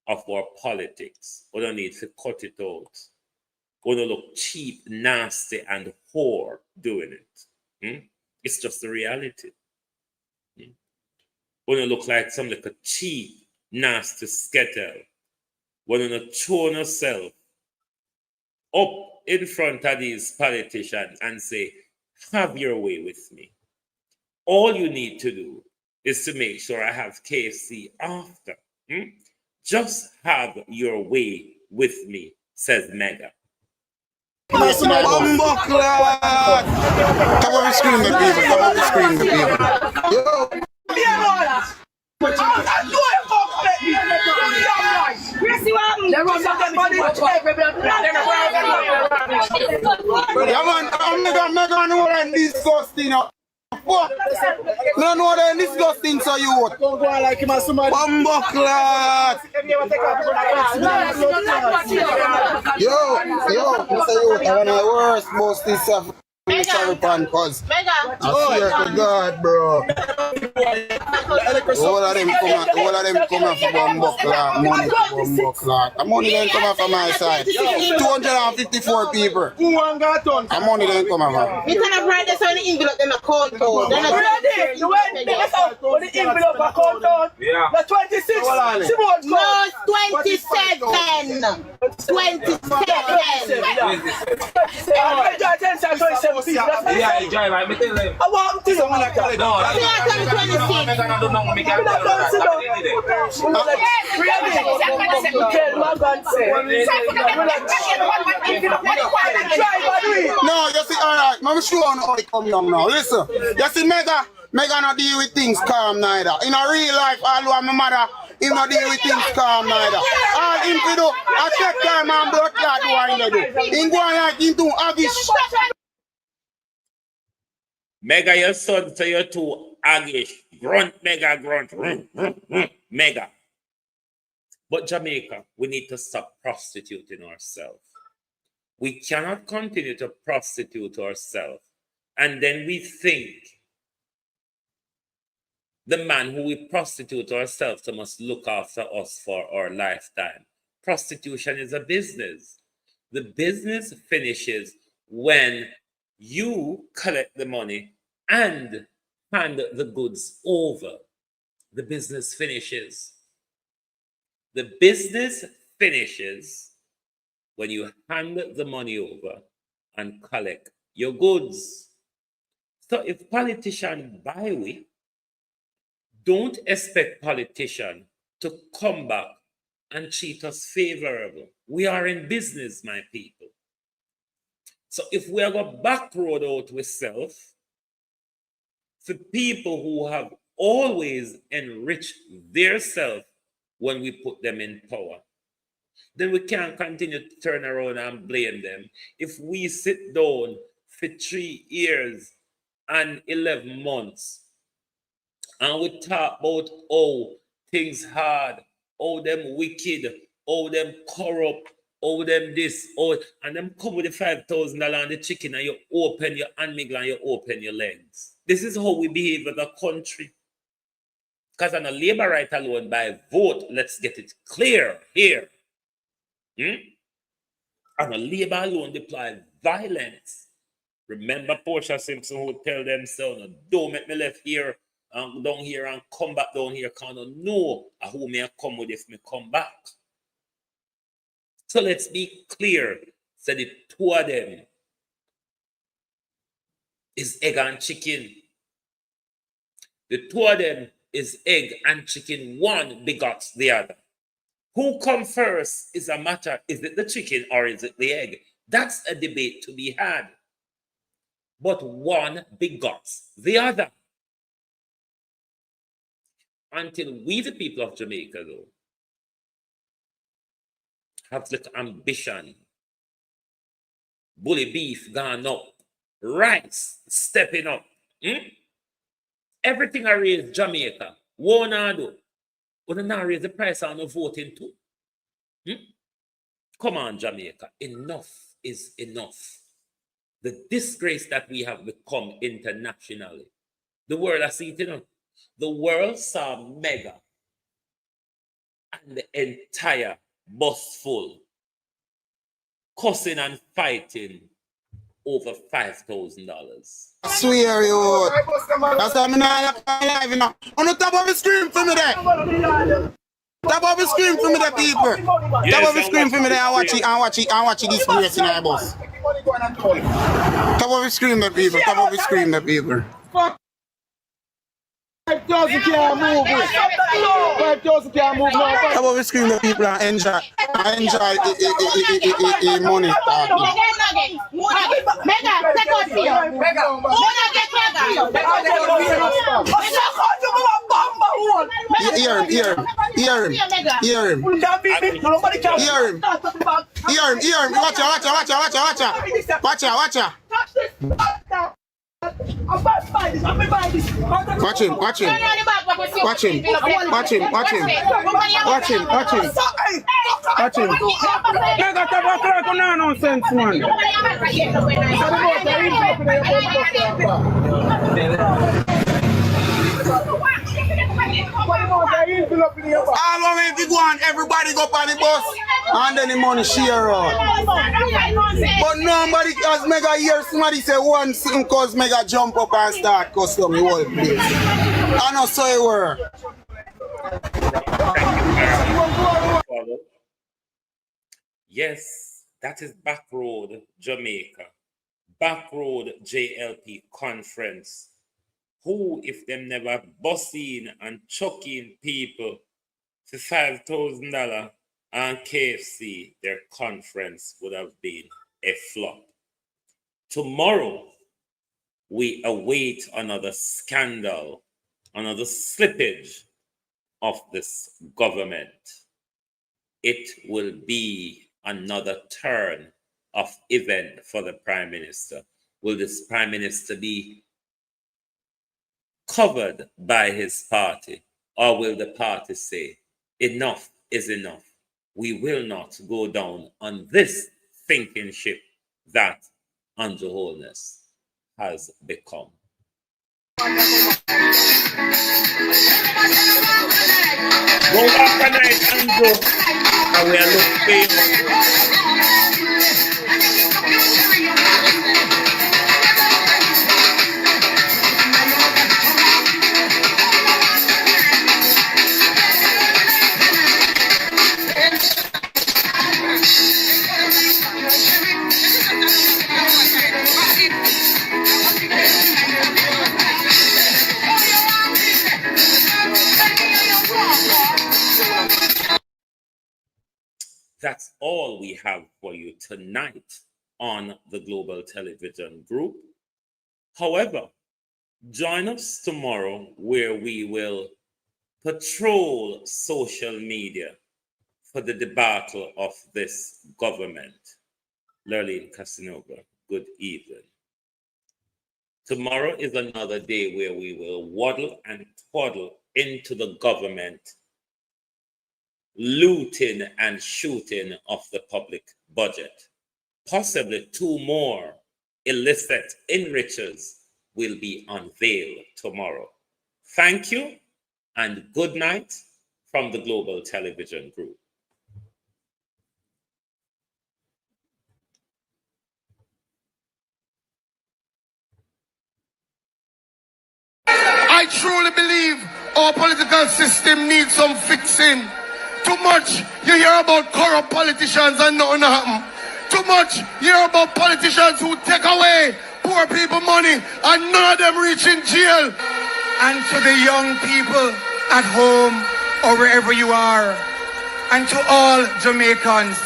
of our politics, we don't need to cut it out. We don't look cheap, nasty, and whore doing it. It's just the reality. We don't look like some like a cheap, nasty skettle. We don't show yourself up in front of these politicians and say, have your way with me. All you need to do is to make sure I have KFC after. Just have your way with me, says Mega. Come on, scream the people. Come on, scream the people. Yo. Mega know them disgusting. Fuck. No know them disgusting, so you. Bumbo clot. Yo, Mr. Youth, I want the worst most this stuff. Cause I swear to God, bro. All of them come off for Bumbo clot, money for Bumbo clot. The money then come off from my side. 254 people. The money then come off. You cannot write this on the envelope in the code. You went the envelope a code out. Yeah. The 26. No, 27. 27. Yeah, you drive. I want to. No, you see, alright, I'm sure how they come down now. Listen, you see, Mega not deal with things calm neither. In a real life, although my mother, he not deal with things calm neither. All him to do, I check time and blood clot do what he do. He go like him to Agish. Mega, your son, so you're too Agish. Grunt, Mega, grunt. Mega. But Jamaica, we need to stop prostituting ourselves. We cannot continue to prostitute ourselves. And then we think the man who we prostitute ourselves to must look after us for our lifetime. Prostitution is a business. The business finishes when you collect the money and hand the goods over. The business finishes. The business finishes when you hand the money over and collect your goods. So if politicians buy we, don't expect politicians to come back and treat us favorable. We are in business, my people. So if we have a back road out with self, for people who have always enriched their self when we put them in power, then we can't continue to turn around and blame them. If we sit down for 3 years and 11 months and we talk about how things hard, how them wicked, how them corrupt, how them this, and them come with the $5,000 and the chicken and you open your handmiggle and you open your legs. This is how we behave as a country. Because on a labor right alone by vote, let's get it clear here. On a labor alone deploy violence. Remember Portia Simpson who tell themselves, don't make me left here and down here and come back down here, because I don't know who may come with if me come back. So let's be clear. So the two of them is egg and chicken. The two of them is egg and chicken. One begots the other. Who comes first is a matter. Is it the chicken or is it the egg? That's a debate to be had. But one begots the other. Until we, the people of Jamaica, though, have the ambition, bully beef gone up, rice stepping up. Everything I raise Jamaica. One I do. But now raise the price on the voting too. Come on, Jamaica. Enough is enough. The disgrace that we have become internationally. The world has seen it, you know. The world saw Mega and the entire bus full cussing and fighting over $5,000. I swear you. That's why I'm not alive now. On the top of the screen for me there. Top of the screen for me there, people. Yes, top of the screen for me there. I watch it this place in our bus. Top of the screen there, people. Top of the screen there, people. 5,000 can't move it. 5,000 can't move now. Top of the screen there, people, and enjoy the money. Mega, take us here. Mega, Hear him. Watch out. Watch him, watch him. Watch him, watch him, watch him. Watch him, watch him. Watch him. I got to walk like no nonsense, man. All of it, go on, everybody go on the bus, and then the money share out. But nobody has mega hear somebody say one thing cause mega jump up and start custom the whole place. I know so it work. Yes, that is Backroad Jamaica, Backroad JLP Conference. Who, if them never busting and chucking people for $5,000 on KFC, their conference would have been a flop. Tomorrow, we await another scandal, another slippage of this government. It will be another turn of event for the Prime Minister. Will this Prime Minister be covered by his party, or will the party say, enough is enough? We will not go down on this sinking ship that Andrew Holness has become. Go back tonight, Andrew, and we are looking. That's all we have for you tonight on the Global Television Group. However, join us tomorrow where we will patrol social media for the debacle of this government. Lurleen Casanova, good evening. Tomorrow is another day where we will waddle and twaddle into the government, looting and shooting of the public budget. Possibly 2 more illicit enrichers will be unveiled tomorrow. Thank you and good night from the Global Television Group. I truly believe our political system needs some fixing. Too much you hear about corrupt politicians and nothing happen. Too much you hear about politicians who take away poor people money and none of them reach in jail. And to the young people at home or wherever you are, and to all Jamaicans,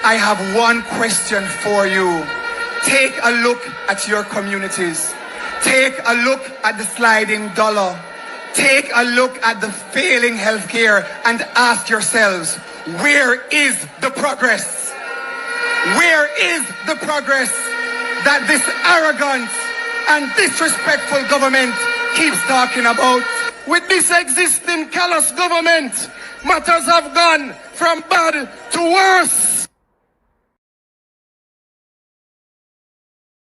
I have one question for you. Take a look at your communities. Take a look at the sliding dollar. Take a look at the failing healthcare and ask yourselves, where is the progress? Where is the progress that this arrogant and disrespectful government keeps talking about? With this existing callous government, matters have gone from bad to worse.